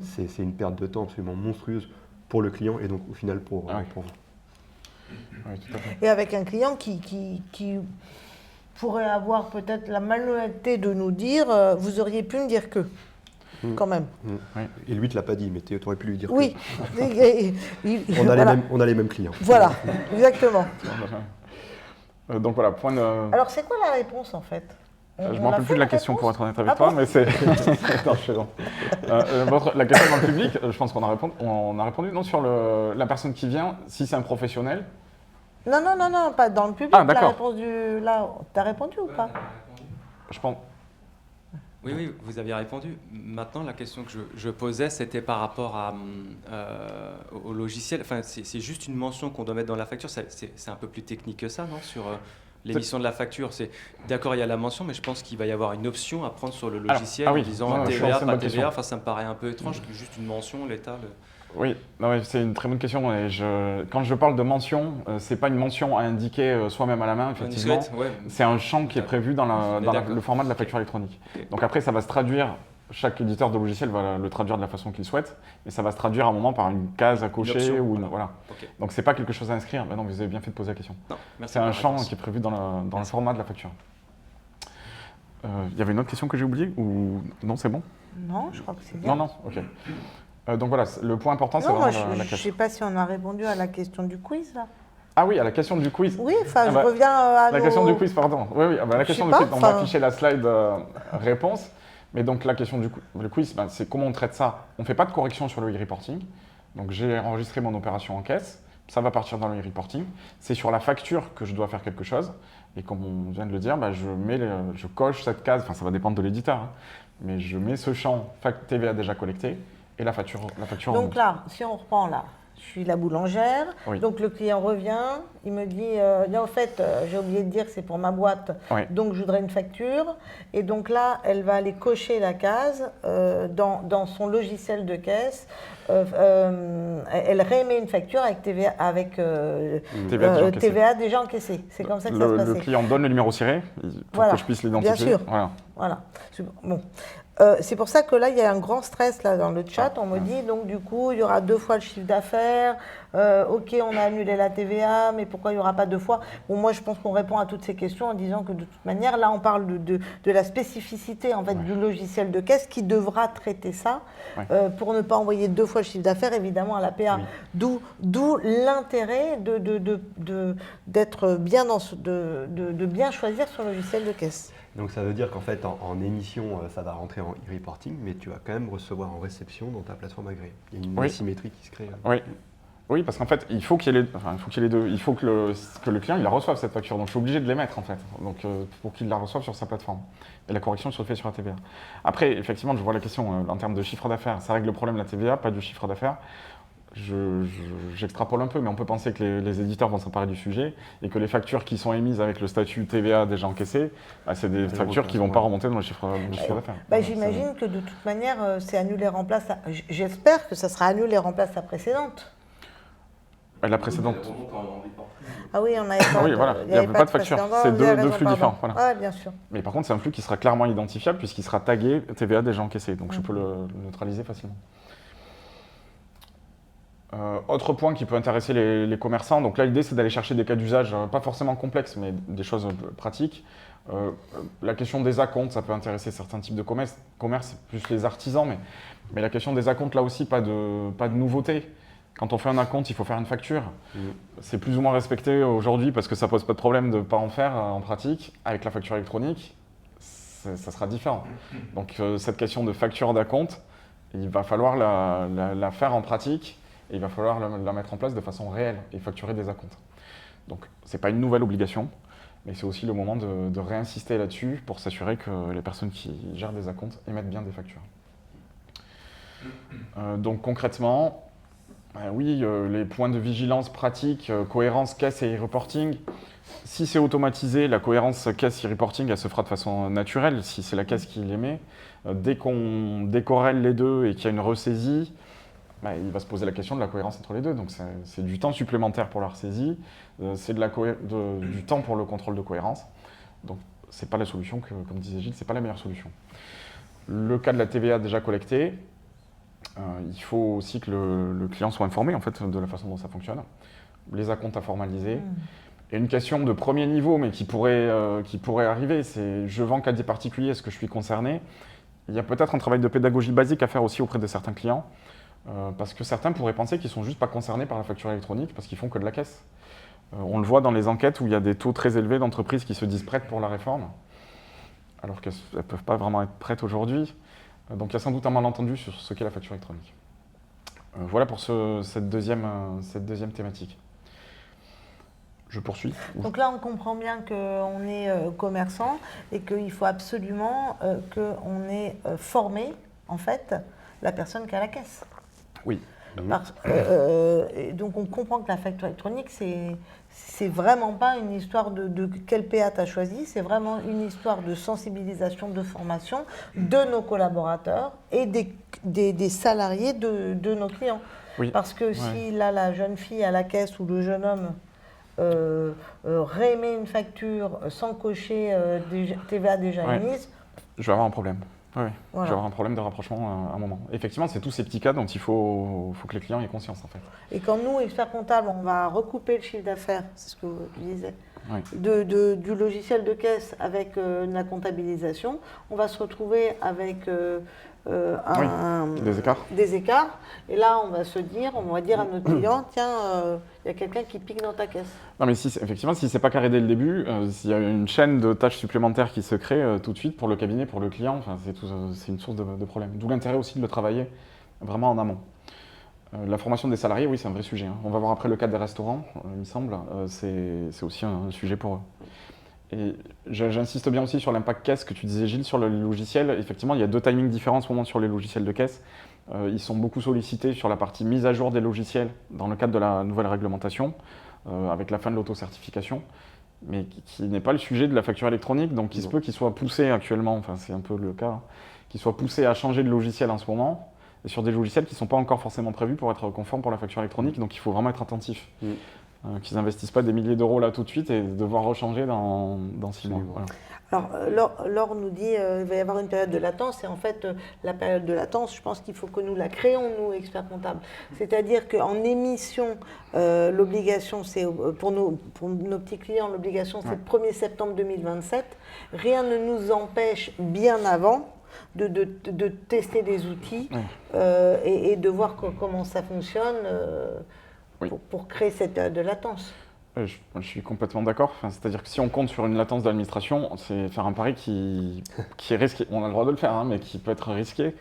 c'est une perte de temps absolument monstrueuse pour le client et donc au final pour vous. Oui, tout à fait. Et avec un client qui pourrait avoir peut-être la malhonnêteté de nous dire vous auriez pu me dire que, quand même. Oui. Et lui, tu ne l'as pas dit, mais tu aurais pu lui dire oui. que. On a les mêmes clients. Voilà, exactement. Donc voilà, point de... Alors c'est quoi la réponse en fait? Je ne me rappelle plus de la question pour être honnête avec toi, mais c'est... Non, je suis long. La question dans le public, je pense qu'on a répondu. Non, sur la personne qui vient, si c'est un professionnel. Non, pas dans le public. Ah, d'accord. La réponse là, t'as répondu ou pas? Je pense. Oui, vous aviez répondu. Maintenant, la question que je posais, c'était par rapport au logiciel. Enfin, c'est juste une mention qu'on doit mettre dans la facture. C'est un peu plus technique que ça, non? Sur l'émission de la facture, d'accord, il y a la mention, mais je pense qu'il va y avoir une option à prendre sur le logiciel en disant TVA, pas TVA. Enfin, ça me paraît un peu étrange. Juste une mention, l'État. Oui, c'est une très bonne question. Et quand je parle de mention, c'est pas une mention à indiquer soi-même à la main, effectivement. C'est un champ qui est prévu dans le format de la facture électronique. Okay. Donc après, ça va se traduire. Chaque éditeur de logiciel va le traduire de la façon qu'il souhaite, mais ça va se traduire à un moment par une case à cocher voilà. Okay. Donc c'est pas quelque chose à inscrire. Mais non, vous avez bien fait de poser la question. C'est un champ qui est prévu dans le format de la facture. Il y avait une autre question que j'ai oubliée ou non, c'est bon? Non, je crois que c'est bien. Non, ok. Donc voilà, le point important, c'est vraiment la question. Je ne sais pas si on a répondu à la question du quiz, là. Ah oui, à la question du quiz. Oui, enfin, je reviens à la question du quiz, pardon. Oui, la question du quiz, on va afficher la slide réponse. Mais donc la question du quiz, c'est comment on traite ça. On ne fait pas de correction sur le e-reporting. Donc j'ai enregistré mon opération en caisse. Ça va partir dans le e-reporting. C'est sur la facture que je dois faire quelque chose. Et comme on vient de le dire, je coche cette case. Enfin, ça va dépendre de l'éditeur. Hein, mais je mets ce champ TVA déjà collecté. Et la facture donc là, si on reprend là, je suis la boulangère, donc le client revient, il me dit non, en fait, j'ai oublié de dire que c'est pour ma boîte, donc je voudrais une facture. Et donc là, elle va aller cocher la case dans son logiciel de caisse. Elle réémet une facture avec TVA déjà encaissée. C'est comme ça que ça se passe. Le client donne le numéro ciré pour que je puisse l'identifier. Bien sûr. Voilà. Bon. C'est pour ça que là, il y a un grand stress là, dans le chat. On me dit, donc du coup, il y aura 2 fois le chiffre d'affaires. OK, on a annulé la TVA, mais pourquoi il n'y aura pas 2 fois? Bon, moi, je pense qu'on répond à toutes ces questions en disant que de toute manière, là, on parle de la spécificité en fait, du logiciel de caisse qui devra traiter ça pour ne pas envoyer 2 fois le chiffre d'affaires, évidemment, à la PA. D'où l'intérêt d'être bien de bien choisir son logiciel de caisse. Donc ça veut dire qu'en fait, en émission, ça va rentrer en e-reporting, mais tu vas quand même recevoir en réception dans ta plateforme agréée. Il y a une asymétrie qui se crée. Oui, parce qu'en fait, il faut qu'il y ait les deux. Il faut que le client il la reçoive, cette facture. Donc, je suis obligé de les mettre, en fait, donc, pour qu'il la reçoive sur sa plateforme. Et la correction se fait sur la TVA. Après, effectivement, je vois la question en termes de chiffre d'affaires. Ça règle le problème de la TVA, pas du chiffre d'affaires. J'extrapole un peu, mais on peut penser que les éditeurs vont s'emparer du sujet et que les factures qui sont émises avec le statut TVA déjà encaissé, c'est des factures qui ne vont pas remonter dans le chiffre d'affaires. J'imagine que de toute manière, c'est annulé remplace. J'espère que ça sera annulé remplace la précédente. La précédente. Ah oui, on avait pas. Oui, voilà, il n'y avait pas de facture. C'est deux flux différents. Voilà. Ah, bien sûr. Mais par contre, c'est un flux qui sera clairement identifiable puisqu'il sera tagué TVA déjà encaissé. Donc je peux le neutraliser facilement. Autre point qui peut intéresser les commerçants, donc là l'idée c'est d'aller chercher des cas d'usage pas forcément complexes mais des choses pratiques. La question des acomptes, ça peut intéresser certains types de commerce, plus les artisans, mais la question des acomptes là aussi, pas de nouveauté. Quand on fait un acompte, il faut faire une facture. C'est plus ou moins respecté aujourd'hui parce que ça pose pas de problème de ne pas en faire en pratique. Avec la facture électronique, ça sera différent. Donc cette question de facture d'acompte, il va falloir la faire en pratique. Et il va falloir la mettre en place de façon réelle et facturer des acomptes. Donc, ce n'est pas une nouvelle obligation, mais c'est aussi le moment de réinsister là-dessus pour s'assurer que les personnes qui gèrent des acomptes émettent bien des factures. Donc, concrètement, les points de vigilance pratiques, cohérence caisse et e-reporting. Si c'est automatisé, la cohérence caisse et e-reporting, elle se fera de façon naturelle, si c'est la caisse qui l'émet. Dès qu'on décorrèle les deux et qu'il y a une ressaisie, il va se poser la question de la cohérence entre les deux. Donc c'est du temps supplémentaire pour la ressaisie, c'est du temps pour le contrôle de cohérence. Donc c'est pas la solution comme disait Gilles, c'est pas la meilleure solution. Le cas de la TVA déjà collectée, il faut aussi que le client soit informé en fait de la façon dont ça fonctionne. Les acomptes à formaliser. Et une question de premier niveau, mais qui pourrait arriver, c'est je vends qu'à des particuliers, est-ce que je suis concerné? Il y a peut-être un travail de pédagogie basique à faire aussi auprès de certains clients. Parce que certains pourraient penser qu'ils ne sont juste pas concernés par la facture électronique parce qu'ils font que de la caisse. On le voit dans les enquêtes où il y a des taux très élevés d'entreprises qui se disent prêtes pour la réforme, alors qu'elles ne peuvent pas vraiment être prêtes aujourd'hui. Donc il y a sans doute un malentendu sur ce qu'est la facture électronique. Voilà pour cette deuxième thématique. Je poursuis. Donc là, on comprend bien qu'on est commerçant et qu'il faut absolument qu'on ait formé, en fait, la personne qui a la caisse. Oui. Donc on comprend que la facture électronique, c'est vraiment pas une histoire de quel PA tu as choisi, c'est vraiment une histoire de sensibilisation, de formation de nos collaborateurs et des salariés de nos clients. Oui. Parce que si là, la jeune fille à la caisse ou le jeune homme réémet une facture sans cocher TVA déjà émise, je vais avoir un problème. Oui, voilà. Je vais avoir un problème de rapprochement à un moment. Effectivement, c'est tous ces petits cas dont il faut que les clients aient conscience en fait. Et quand nous, experts comptables, on va recouper le chiffre d'affaires, c'est ce que tu disais, du logiciel de caisse avec la comptabilisation, on va se retrouver avec des écarts. Et là, on va dire à notre client, tiens, il y a quelqu'un qui pique dans ta caisse. Non, mais effectivement, si c'est pas carré dès le début, s'il y a une chaîne de tâches supplémentaires qui se crée tout de suite pour le cabinet, pour le client, c'est une source de problème. D'où l'intérêt aussi de le travailler vraiment en amont. La formation des salariés, oui, c'est un vrai sujet. On va voir après le cas des restaurants, il me semble. C'est aussi un sujet pour eux. Et j'insiste bien aussi sur l'impact caisse que tu disais, Gilles, sur le logiciel. Effectivement, il y a 2 timings différents en ce moment sur les logiciels de caisse. Ils sont beaucoup sollicités sur la partie mise à jour des logiciels dans le cadre de la nouvelle réglementation, avec la fin de l'autocertification, mais qui n'est pas le sujet de la facture électronique. Donc il se peut qu'ils soient poussés actuellement, enfin c'est un peu le cas, qu'ils soient poussés à changer de logiciel en ce moment, et sur des logiciels qui ne sont pas encore forcément prévus pour être conformes pour la facture électronique. Donc il faut vraiment être attentif. qu'ils n'investissent pas des milliers d'euros là tout de suite et devoir rechanger dans 6 mois. Voilà. Alors, Laure nous dit qu'il va y avoir une période de latence, et en fait, la période de latence, je pense qu'il faut que nous la créons, nous, experts comptables. C'est-à-dire qu'en émission, l'obligation, c'est pour nos petits clients, l'obligation, c'est le 1er septembre 2027. Rien ne nous empêche, bien avant, de tester des outils et de voir comment ça fonctionne pour créer cette période de latence. Je suis complètement d'accord. C'est-à-dire que si on compte sur une latence de l'administration, c'est faire un pari qui est risqué. On a le droit de le faire, hein, mais qui peut être risqué.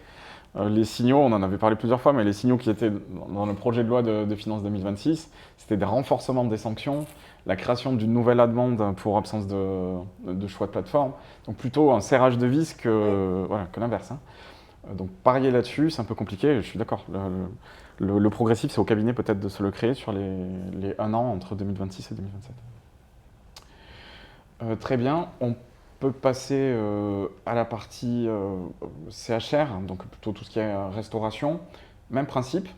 Les signaux, on en avait parlé plusieurs fois, mais les signaux qui étaient dans le projet de loi de finances 2026, c'était des renforcements des sanctions, la création d'une nouvelle demande pour absence de choix de plateforme. Donc plutôt un serrage de vis que l'inverse. Hein. Donc parier là-dessus, c'est un peu compliqué, je suis d'accord. Le progressif, c'est au cabinet peut-être de se le créer sur les 1 an entre 2026 et 2027. Très bien, on peut passer à la partie CHR, donc plutôt tout ce qui est restauration. Même principe,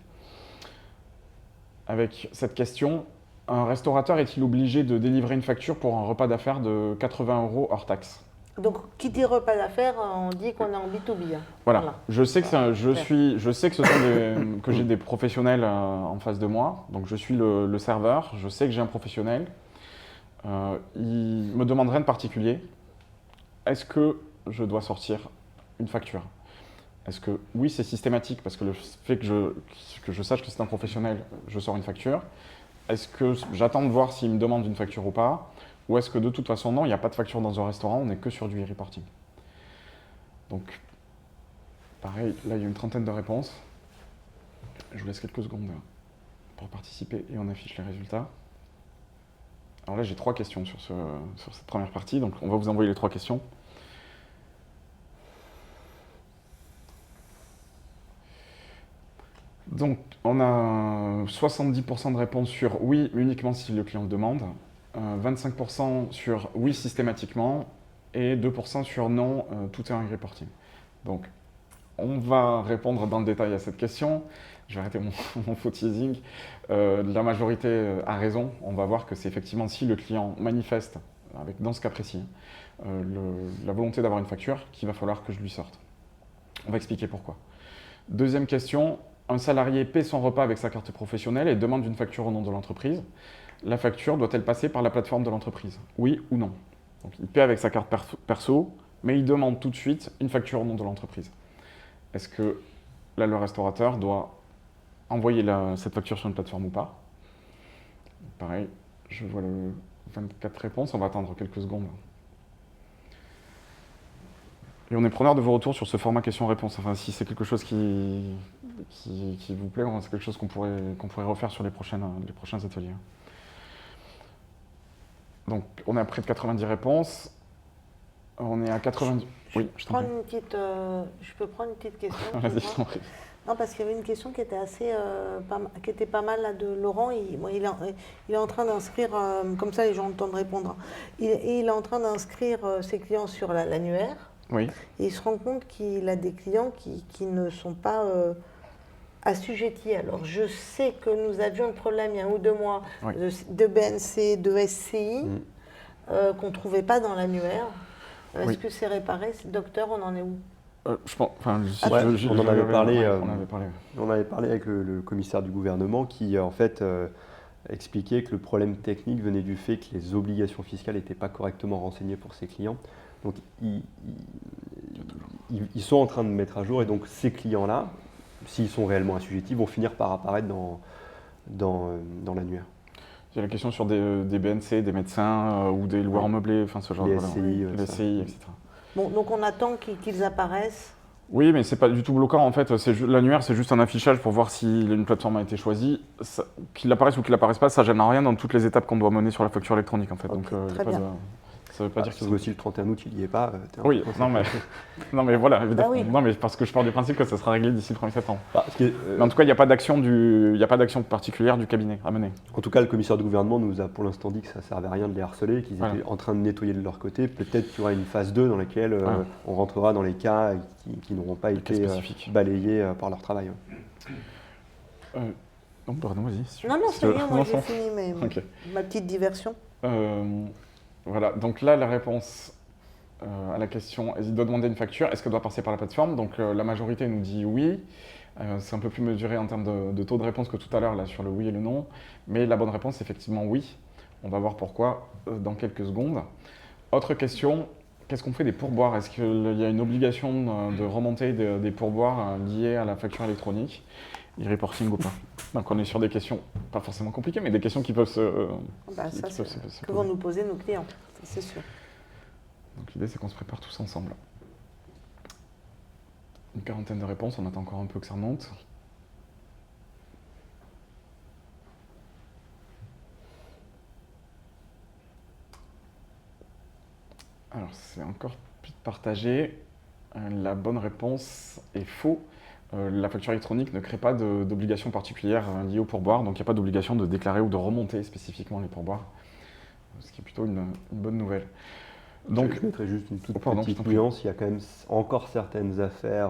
avec cette question, un restaurateur est-il obligé de délivrer une facture pour un repas d'affaires de 80 € hors taxe ? Donc, qui dit repas d'affaires, on dit qu'on est en B2B. Hein. Voilà. Je sais que que j'ai des professionnels en face de moi. Donc, je suis le serveur. Je sais que j'ai un professionnel. Il me demande rien de particulier. Est-ce que je dois sortir une facture ? Est-ce que oui, c'est systématique parce que le fait que je sache que c'est un professionnel, je sors une facture. Est-ce que j'attends de voir s'il me demande une facture ou pas ? Ou est-ce que de toute façon, non, il n'y a pas de facture dans un restaurant, on n'est que sur du e-reporting. Donc, pareil, là, il y a une trentaine de réponses. Je vous laisse quelques secondes pour participer et on affiche les résultats. Alors là, j'ai 3 questions sur cette première partie, donc on va vous envoyer les 3 questions. Donc, on a 70% de réponses sur oui, uniquement si le client le demande. 25% sur oui systématiquement et 2% sur non, tout est en reporting. Donc, on va répondre dans le détail à cette question. Je vais arrêter mon faux teasing. La majorité a raison. On va voir que c'est effectivement si le client manifeste, dans ce cas précis, la volonté d'avoir une facture, qu'il va falloir que je lui sorte. On va expliquer pourquoi. Deuxième question, un salarié paie son repas avec sa carte professionnelle et demande une facture au nom de l'entreprise. La facture doit-elle passer par la plateforme de l'entreprise ? Oui ou non ? Donc, il paie avec sa carte perso, mais il demande tout de suite une facture au nom de l'entreprise. Est-ce que là, le restaurateur doit envoyer cette facture sur une plateforme ou pas ? Pareil, je vois 24 réponses, on va attendre quelques secondes. Et on est preneur de vos retours sur ce format question-réponse. Enfin, si c'est quelque chose qui vous plaît, c'est quelque chose qu'on pourrait refaire sur les prochains ateliers. Donc, on est à près de 90 réponses. On est à 90... Oui, je peux prendre une petite question. Vas-y, je t'en prie. Non, parce qu'il y avait une question qui était qui était pas mal là, de Laurent. Il est en train d'inscrire, comme ça les gens ont le temps de répondre. Il est en train d'inscrire ses clients sur l'annuaire. Oui. Et il se rend compte qu'il a des clients qui ne sont pas assujettis. Alors, je sais que nous avions le problème il y a 1 ou 2 mois de BNC, de SCI, qu'on ne trouvait pas dans l'annuaire. Est-ce que c'est réparé? Docteur, on en est où? Je pense, on en avait parlé. On avait parlé avec le commissaire du gouvernement qui, en fait, expliquait que le problème technique venait du fait que les obligations fiscales n'étaient pas correctement renseignées pour ses clients. Donc, ils sont en train de mettre à jour, et donc ces clients-là, s'ils sont réellement assujettis, vont finir par apparaître dans l'annuaire. Il y a la question sur des BNC, des médecins ou des loueurs meublés, enfin ce genre de SCI, les SCI, etc. Bon, donc on attend qu'ils apparaissent. Oui, mais c'est pas du tout bloquant en fait. L'annuaire, c'est juste un affichage pour voir si une plateforme a été choisie. Qu'il apparaisse ou qu'il apparaisse pas, ça gêne en rien dans toutes les étapes qu'on doit mener sur la facture électronique en fait. Okay, donc, très bien. Ça veut pas dire que c'est aussi le 31 août, il n'y est pas. Oui, non mais voilà, évidemment. Oui. Non mais parce que je pars du principe que ça sera réglé d'ici le 1er septembre. Mais en tout cas, il n'y a pas d'action particulière du cabinet à mener. En tout cas, le commissaire du gouvernement nous a pour l'instant dit que ça ne servait à rien de les harceler, qu'ils étaient en train de nettoyer de leur côté. Peut-être qu'il y aura une phase 2 dans laquelle on rentrera dans les cas qui n'auront pas été balayés par leur travail. Donc, pardon, vas-y. Non, c'est bien, moi j'ai fini ma petite diversion. Voilà, donc là, la réponse à la question, il doit demander une facture, est-ce qu'elle doit passer par la plateforme? Donc la majorité nous dit oui. C'est un peu plus mesuré en termes de taux de réponse que tout à l'heure, là, sur le oui et le non. Mais la bonne réponse, c'est effectivement oui. On va voir pourquoi dans quelques secondes. Autre question, qu'est-ce qu'on fait des pourboires? Est-ce qu'il y a une obligation de remonter des pourboires liés à la facture électronique? E-reporting ou pas? Donc on est sur des questions, pas forcément compliquées, mais des questions qui peuvent se... que vont nous poser nos clients, c'est sûr. Donc l'idée, c'est qu'on se prépare tous ensemble. Une quarantaine de réponses, on attend encore un peu que ça remonte. Alors, c'est encore plus partagé. La bonne réponse est faux. La facture électronique ne crée pas d'obligation particulière liée au pourboire, donc il n'y a pas d'obligation de déclarer ou de remonter spécifiquement les pourboires, ce qui est plutôt une bonne nouvelle. Donc, je mettrais juste une toute petite nuance. Il y a quand même encore certaines affaires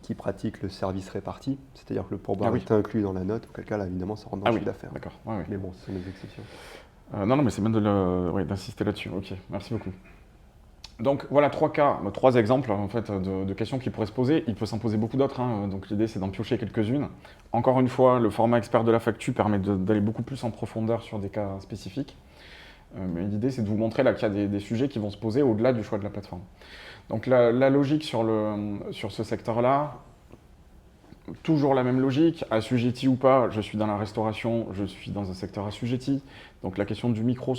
qui pratiquent le service réparti, c'est-à-dire que le pourboire est inclus dans la note, auquel cas là évidemment ça rentre dans le chiffre d'affaires. D'accord. Mais bon, ce sont des exceptions. Non, mais c'est bien d'insister là-dessus. Ok, merci beaucoup. Donc voilà 3 exemples en fait, de questions qui pourraient se poser. Il peut s'en poser beaucoup d'autres, donc l'idée c'est d'en piocher quelques-unes. Encore une fois, le format expert de la facture permet d'aller beaucoup plus en profondeur sur des cas spécifiques. Mais l'idée c'est de vous montrer là qu'il y a des sujets qui vont se poser au-delà du choix de la plateforme. Donc la logique sur ce secteur-là, toujours la même logique, assujetti ou pas, je suis dans la restauration, je suis dans un secteur assujetti, donc la question du micro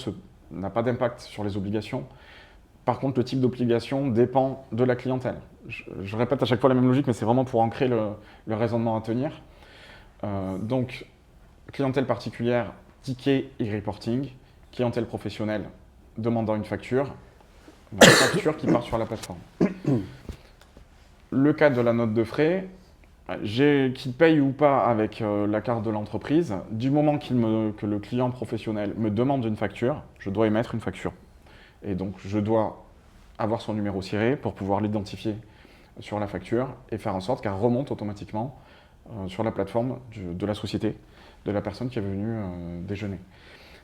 n'a pas d'impact sur les obligations. Par contre, le type d'obligation dépend de la clientèle. Je répète à chaque fois la même logique, mais c'est vraiment pour ancrer le raisonnement à tenir. Donc, clientèle particulière, ticket e-reporting, clientèle professionnelle demandant une facture qui part sur la plateforme. Le cas de la note de frais, qu'il paye ou pas avec la carte de l'entreprise, du moment que le client professionnel me demande une facture, je dois émettre une facture. Et donc, je dois avoir son numéro ciré pour pouvoir l'identifier sur la facture et faire en sorte qu'elle remonte automatiquement sur la plateforme de la société, de la personne qui est venue déjeuner.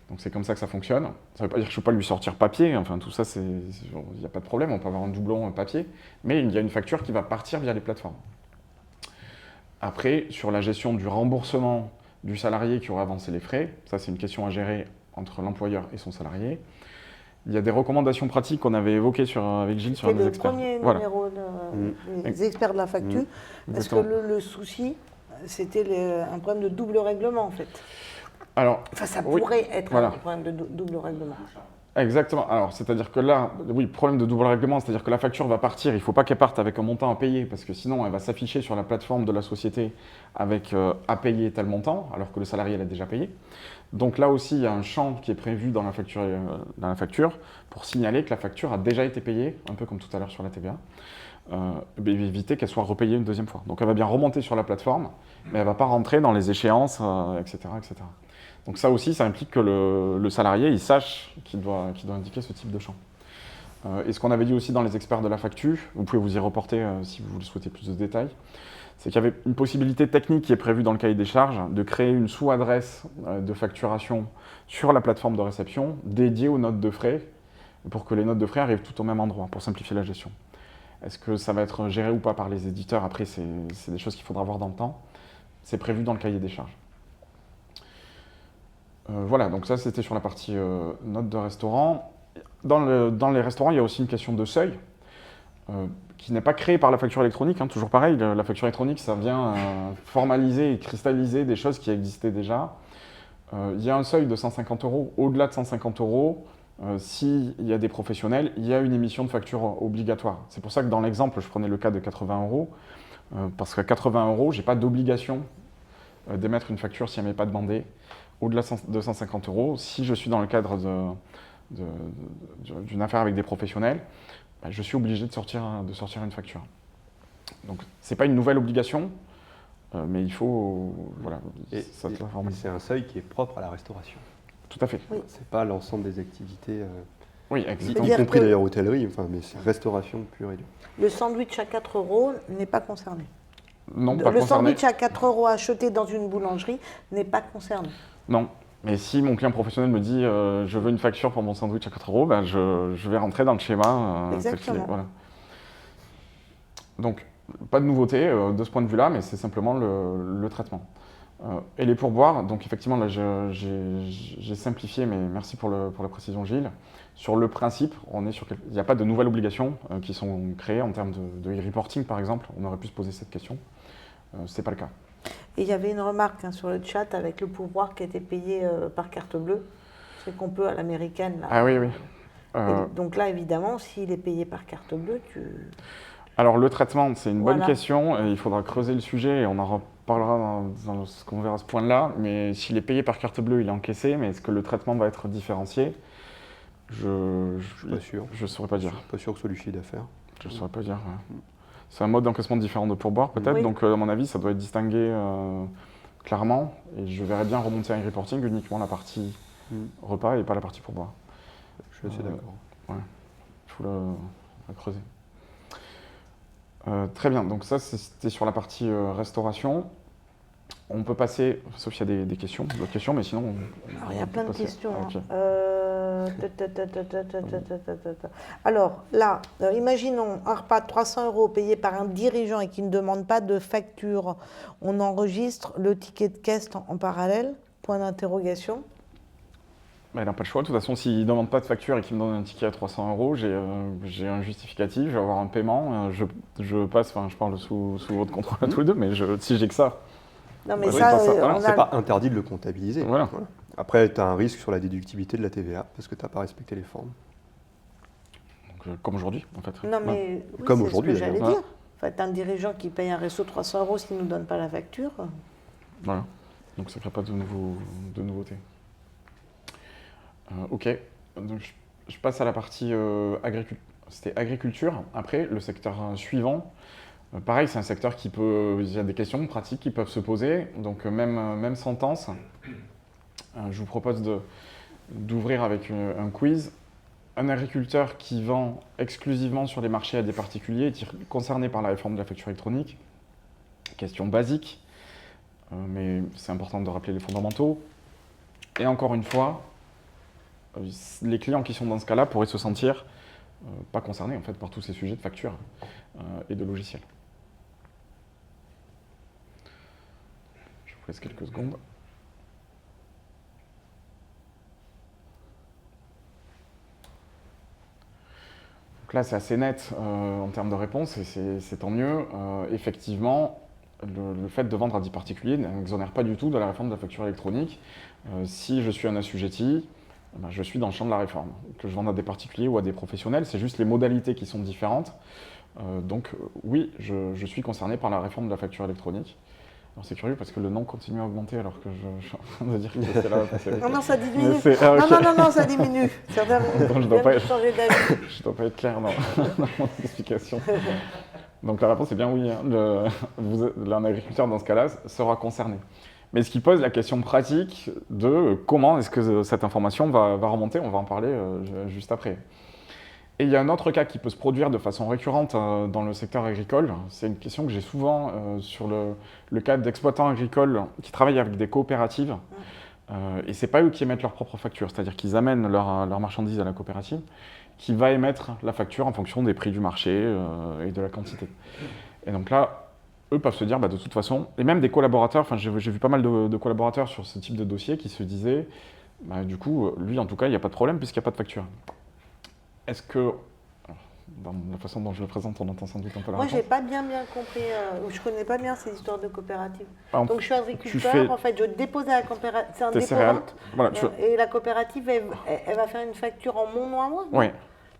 Donc c'est comme ça que ça fonctionne. Ça ne veut pas dire que je ne peux pas lui sortir papier, enfin tout ça, il n'y a pas de problème, on peut avoir un doublon papier, mais il y a une facture qui va partir via les plateformes. Après, sur la gestion du remboursement du salarié qui aura avancé les frais, ça c'est une question à gérer entre l'employeur et son salarié. Il y a des recommandations pratiques qu'on avait évoquées avec Gilles sur un des experts. C'est le premier numéro des experts de la facture. Parce que le souci, c'était un problème de double règlement en fait. Alors, ça pourrait être un problème de double règlement. Exactement. Alors, c'est-à-dire que là, oui, problème de double règlement, c'est-à-dire que la facture va partir, il ne faut pas qu'elle parte avec un montant à payer, parce que sinon, elle va s'afficher sur la plateforme de la société avec à payer tel montant, alors que le salarié l'a déjà payé. Donc là aussi, il y a un champ qui est prévu dans la facture pour signaler que la facture a déjà été payée, un peu comme tout à l'heure sur la TVA, éviter qu'elle soit repayée une deuxième fois. Donc elle va bien remonter sur la plateforme, mais elle ne va pas rentrer dans les échéances, etc., etc. Donc ça aussi, ça implique que le salarié, il sache qu'il doit indiquer ce type de champ. Et ce qu'on avait dit aussi dans les experts de la facture, vous pouvez vous y reporter si vous souhaitez plus de détails, c'est qu'il y avait une possibilité technique qui est prévue dans le cahier des charges de créer une sous-adresse de facturation sur la plateforme de réception dédiée aux notes de frais pour que les notes de frais arrivent tout au même endroit pour simplifier la gestion. Est-ce que ça va être géré ou pas par les éditeurs? Après, c'est des choses qu'il faudra voir dans le temps. C'est prévu dans le cahier des charges. Voilà, donc ça c'était sur la partie notes de restaurant. Dans les restaurants, il y a aussi une question de seuil qui n'est pas créée par la facture électronique. Toujours pareil, la facture électronique, ça vient formaliser et cristalliser des choses qui existaient déjà. Il y a un seuil de 150 €. Au-delà de 150 €, s'il y a des professionnels, il y a une émission de facture obligatoire. C'est pour ça que dans l'exemple, je prenais le cas de 80 €, parce qu'à 80 €, je n'ai pas d'obligation d'émettre une facture si elle ne m'est pas demandée. Au-delà de 150 €, si je suis dans le cadre d'une affaire avec des professionnels, je suis obligé de sortir une facture. Donc, ce n'est pas une nouvelle obligation, mais il faut... Voilà, c'est un seuil qui est propre à la restauration. Tout à fait. Oui. Ce n'est pas l'ensemble des activités, oui, y compris d'ailleurs hôtellerie, mais c'est restauration pure et dure. Le sandwich à 4 € n'est pas concerné. Non, pas Le concerné. sandwich à 4 € acheté dans une boulangerie n'est pas concerné. Non. Mais si mon client professionnel me dit je veux une facture pour mon sandwich à 4 €, ben je vais rentrer dans le schéma tel qu'il est. Exactement. Voilà. Donc, pas de nouveauté de ce point de vue-là, mais c'est simplement le traitement. Et les pourboires, donc effectivement, là j'ai simplifié, mais merci pour la précision, Gilles. Sur le principe, il n'y a pas de nouvelles obligations qui sont créées en termes de e-reporting, par exemple. On aurait pu se poser cette question. Ce n'est pas le cas. Et il y avait une remarque sur le chat avec le pourboire qui était payé par carte bleue. C'est qu'on peut à l'américaine. Là. Ah oui, oui. Et donc là, évidemment, s'il est payé par carte bleue, Alors le traitement, c'est une bonne Voilà. question. Et il faudra creuser le sujet et on en reparlera dans ce qu'on verra à ce point-là. Mais s'il est payé par carte bleue, il est encaissé. Mais est-ce que le traitement va être différencié? Je suis pas sûr. Je ne saurais pas dire. Je suis pas sûr que ce soit du chiffre d'affaires. Je ne saurais pas dire. Ouais. C'est un mode d'encaissement différent de pourboire peut-être. Oui. Donc à mon avis, ça doit être distingué clairement. Et je verrais bien remonter à un reporting uniquement la partie repas et pas la partie pourboire. Je suis assez d'accord. Ouais. Il faut la creuser. Très bien, donc ça c'était sur la partie restauration. On peut passer, sauf s'il y a des questions, d'autres questions, mais sinon... Alors, il y a plein de questions. Ah, okay. Alors là, imaginons un repas de 300 € payé par un dirigeant et qui ne demande pas de facture. On enregistre le ticket de caisse en parallèle? Point d'interrogation. Il n'a pas le choix. De toute façon, s'il ne demande pas de facture et qu'il me donne un ticket à 300 €, j'ai un justificatif, je vais avoir un paiement. Je passe, je parle sous votre contrôle à tous les deux, mais si j'ai que ça... Non, mais C'est pas interdit de le comptabiliser. Voilà. Après, tu as un risque sur la déductibilité de la TVA parce que tu n'as pas respecté les formes. Donc, comme aujourd'hui, en fait. Non, mais oui, comme c'est aujourd'hui, ce que j'allais d'ailleurs. dire. En fait, un dirigeant qui paye un resto 300 € s'il ne nous donne pas la facture. Voilà. Donc ça ne crée pas de nouveautés. Ok. Donc, je passe à la partie C'était agriculture. Après, le secteur suivant. Pareil, c'est un secteur il y a des questions pratiques qui peuvent se poser, donc même sentence. Je vous propose d'ouvrir avec un quiz. Un agriculteur qui vend exclusivement sur les marchés à des particuliers est concerné par la réforme de la facture électronique. Question basique, mais c'est important de rappeler les fondamentaux. Et encore une fois, les clients qui sont dans ce cas-là pourraient se sentir pas concernés en fait, par tous ces sujets de facture et de logiciels. Je vous laisse quelques secondes. Donc là, c'est assez net en termes de réponse et c'est tant mieux. Effectivement, le fait de vendre à des particuliers n'exonère pas du tout de la réforme de la facture électronique. Si je suis un assujetti, je suis dans le champ de la réforme. Que je vende à des particuliers ou à des professionnels, c'est juste les modalités qui sont différentes. Donc oui, je suis concerné par la réforme de la facture électronique. Alors c'est curieux parce que le nom continue à augmenter alors que je suis en train de dire que c'est là. Non, ça diminue. Okay. Non, ça diminue. Certainement. Je dois pas changer d'avis. Je dois pas être clair dans mon explication. Donc la réponse est bien oui. Un agriculteur dans ce cas-là sera concerné. Mais ce qui pose la question pratique de comment est-ce que cette information va remonter, on va en parler juste après. Et il y a un autre cas qui peut se produire de façon récurrente dans le secteur agricole. C'est une question que j'ai souvent sur le cas d'exploitants agricoles qui travaillent avec des coopératives. Et ce n'est pas eux qui émettent leur propre facture, c'est-à-dire qu'ils amènent leur marchandise à la coopérative, qui va émettre la facture en fonction des prix du marché et de la quantité. Et donc là, eux peuvent se dire, de toute façon, et même des collaborateurs, j'ai vu pas mal de collaborateurs sur ce type de dossier qui se disaient, du coup, lui en tout cas, il n'y a pas de problème puisqu'il n'y a pas de facture. Est-ce que, dans la façon dont je le présente, on entend sans doute un peu la réponse. Moi, j'ai pas bien compris, je connais pas bien ces histoires de coopératives. Donc je suis agriculteur, fais en fait, je dépose à la coopérative, c'est un tes dépôt céréales. vente, Voilà, et la coopérative, elle va faire une facture en mon nom à moi. Oui.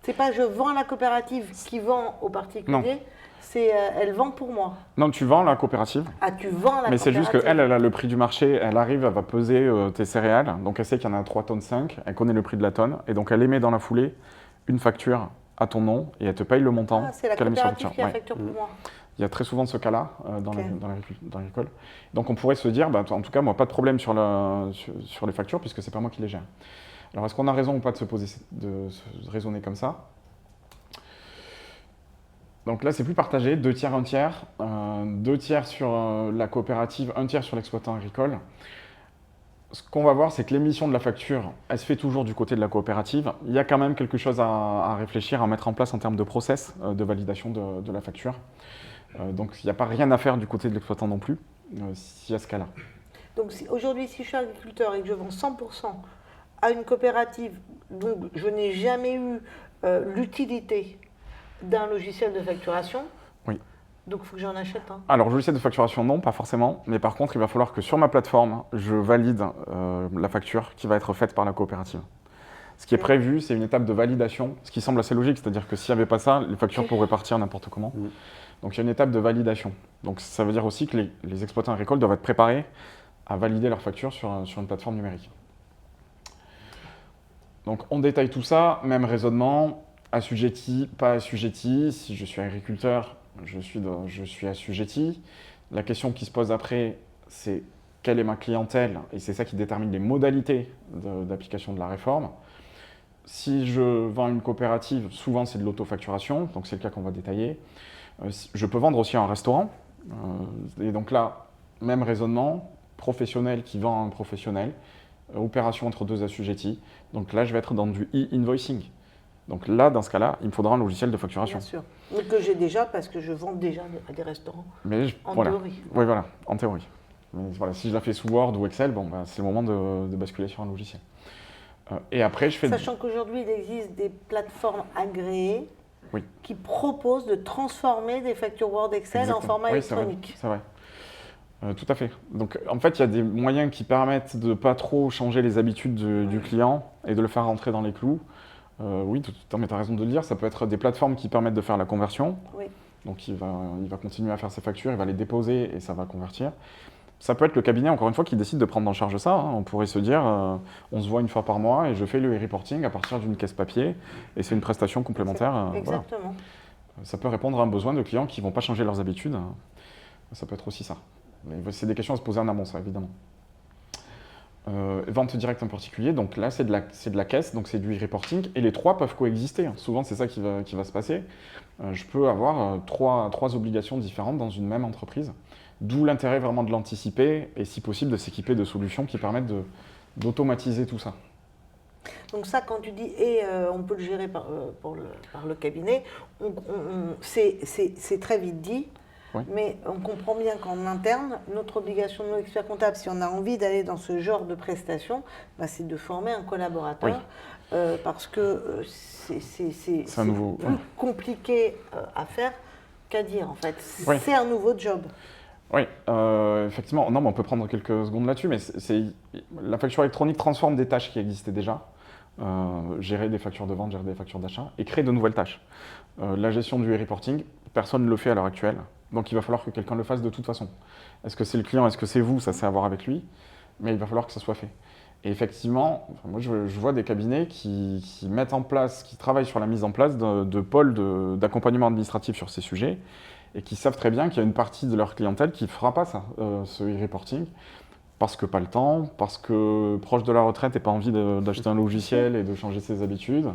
C'est pas je vends à la coopérative qui vend aux particuliers, c'est elle vend pour moi. Non, tu vends la coopérative. Ah, tu vends la coopérative. Mais c'est juste qu'elle, elle a le prix du marché, elle arrive, elle va peser tes céréales, donc elle sait qu'il y en a 3,5 tonnes, elle connaît le prix de la tonne, et donc elle émet dans la foulée une facture à ton nom et elle te paye le montant qu'elle a mis sur la facture. C'est la coopérative qui a facture pour moi. Il y a très souvent ce cas-là dans l'agricole. Donc on pourrait se dire, en tout cas, moi, pas de problème sur les factures puisque c'est pas moi qui les gère. Alors est-ce qu'on a raison ou pas de se raisonner comme ça ? Donc là, c'est plus partagé, 2 tiers, 1 tiers. 2 tiers sur la coopérative, 1 tiers sur l'exploitant agricole. Ce qu'on va voir, c'est que l'émission de la facture, elle se fait toujours du côté de la coopérative. Il y a quand même quelque chose à réfléchir, à mettre en place en termes de process de validation de la facture. Donc il n'y a pas rien à faire du côté de l'exploitant non plus, s'il y a ce cas-là. Donc aujourd'hui, si je suis agriculteur et que je vends 100% à une coopérative, donc je n'ai jamais eu l'utilité d'un logiciel de facturation. Oui. Donc il faut que j'en achète un. Alors, logiciel de facturation, non, pas forcément. Mais par contre, il va falloir que sur ma plateforme, je valide la facture qui va être faite par la coopérative. Ce qui est prévu, c'est une étape de validation, ce qui semble assez logique. C'est-à-dire que s'il n'y avait pas ça, les factures pourraient partir n'importe comment. Donc, il y a une étape de validation. Donc, ça veut dire aussi que les exploitants agricoles doivent être préparés à valider leurs factures sur une plateforme numérique. Donc, on détaille tout ça, même raisonnement, assujetti, pas assujetti. Si je suis agriculteur, je suis assujetti. La question qui se pose après, c'est quelle est ma clientèle? Et c'est ça qui détermine les modalités d'application de la réforme. Si je vends une coopérative, souvent c'est de l'autofacturation, donc c'est le cas qu'on va détailler. Je peux vendre aussi à un restaurant. Et donc là, même raisonnement, professionnel qui vend à un professionnel, opération entre 2 assujettis. Donc là, je vais être dans du e-invoicing. Donc là, dans ce cas-là, il me faudra un logiciel de facturation. Bien sûr. Mais que j'ai déjà parce que je vends déjà à des restaurants. Mais en voilà. théorie. Oui, voilà, en théorie. Mais voilà, si je la fais sous Word ou Excel, bon, bah, c'est le moment de basculer sur un logiciel. Et après, je fais... Sachant qu'aujourd'hui, il existe des plateformes agréées Oui. qui proposent de transformer des factures Word Excel Exactement. en format Oui, électronique. C'est vrai. Tout à fait. Donc, en fait, il y a des moyens qui permettent de ne pas trop changer les habitudes du client et de le faire rentrer dans les clous. Oui, tu as raison de le dire. Ça peut être des plateformes qui permettent de faire la conversion. Oui. Donc, il va continuer à faire ses factures, il va les déposer et ça va convertir. Ça peut être le cabinet, encore une fois, qui décide de prendre en charge ça. On pourrait se dire, on se voit une fois par mois et je fais le e-reporting à partir d'une caisse papier et c'est une prestation complémentaire. Exactement. Voilà. Ça peut répondre à un besoin de clients qui ne vont pas changer leurs habitudes. Ça peut être aussi ça. Mais c'est des questions à se poser en amont, ça, évidemment. Vente directe en particulier, donc là, c'est de la caisse, donc c'est du e-reporting, et les 3 peuvent coexister. Souvent, c'est ça qui va se passer. Je peux avoir trois obligations différentes dans une même entreprise, d'où l'intérêt vraiment de l'anticiper, et si possible, de s'équiper de solutions qui permettent d'automatiser tout ça. Donc ça, quand tu dis on peut le gérer par le cabinet, c'est très vite dit. Oui. Mais on comprend bien qu'en interne, notre obligation de nos experts comptables, si on a envie d'aller dans ce genre de prestation, bah, c'est de former un collaborateur, parce que c'est plus compliqué à faire qu'à dire, en fait. Oui. C'est un nouveau job. Oui, effectivement. Non, mais on peut prendre quelques secondes là-dessus, mais la facture électronique transforme des tâches qui existaient déjà. Gérer des factures de vente, gérer des factures d'achat, et créer de nouvelles tâches. La gestion du e-reporting, personne ne le fait à l'heure actuelle. Donc il va falloir que quelqu'un le fasse de toute façon. Est-ce que c'est le client, est-ce que c'est vous, ça c'est à voir avec lui, mais il va falloir que ça soit fait. Et effectivement, moi je vois des cabinets qui mettent en place, qui travaillent sur la mise en place de pôles d'accompagnement administratif sur ces sujets, et qui savent très bien qu'il y a une partie de leur clientèle qui ne fera pas ça, ce e-reporting, parce que pas le temps, parce que proche de la retraite et pas envie d'acheter un logiciel et de changer ses habitudes,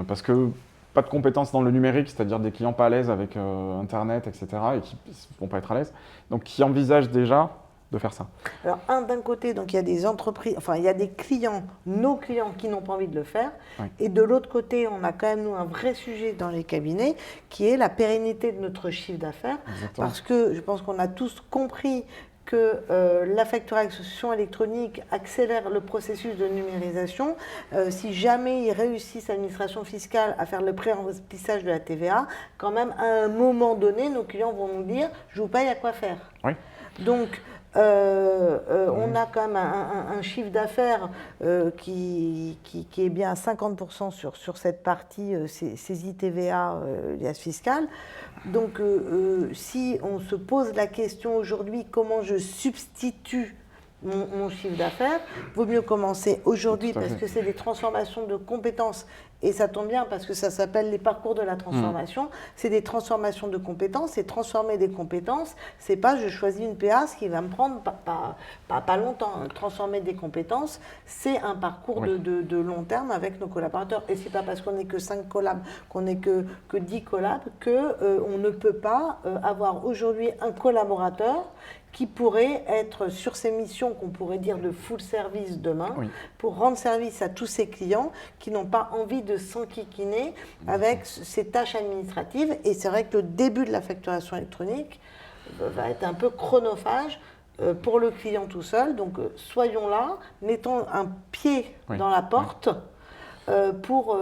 parce que pas de compétences dans le numérique, c'est-à-dire des clients pas à l'aise avec Internet, etc., et qui ne vont pas être à l'aise, donc qui envisagent déjà de faire ça. Alors, d'un côté, donc il y a des entreprises, enfin il y a des clients, nos clients qui n'ont pas envie de le faire, et de l'autre côté, on a quand même nous un vrai sujet dans les cabinets, qui est la pérennité de notre chiffre d'affaires, parce que je pense qu'on a tous compris que la facturation électronique accélère le processus de numérisation. Si jamais ils réussissent, l'administration fiscale, à faire le pré-remplissage de la TVA, quand même, à un moment donné, nos clients vont nous dire « je vous paye à quoi faire Oui. ». Donc, on a quand même un chiffre d'affaires qui est bien à 50% sur cette partie saisie TVA, liasse fiscale. Donc, si on se pose la question aujourd'hui, comment je substitue mon chiffre d'affaires, vaut mieux commencer aujourd'hui parce que c'est des transformations de compétences Et ça tombe bien parce que ça s'appelle les parcours de la transformation. C'est des transformations de compétences. Et transformer des compétences, c'est pas je choisis une PA, ce qui va me prendre pas longtemps. Transformer des compétences, c'est un parcours de long terme avec nos collaborateurs. Et c'est pas parce qu'on n'est que 5 collabs, qu'on n'est que 10 collabs, qu'on ne peut pas avoir aujourd'hui un collaborateur qui pourrait être sur ces missions qu'on pourrait dire de full service demain, pour rendre service à tous ces clients qui n'ont pas envie de s'enquiquiner avec ces tâches administratives. Et c'est vrai que le début de la facturation électronique va être un peu chronophage pour le client tout seul. Donc soyons là, mettons un pied dans la porte pour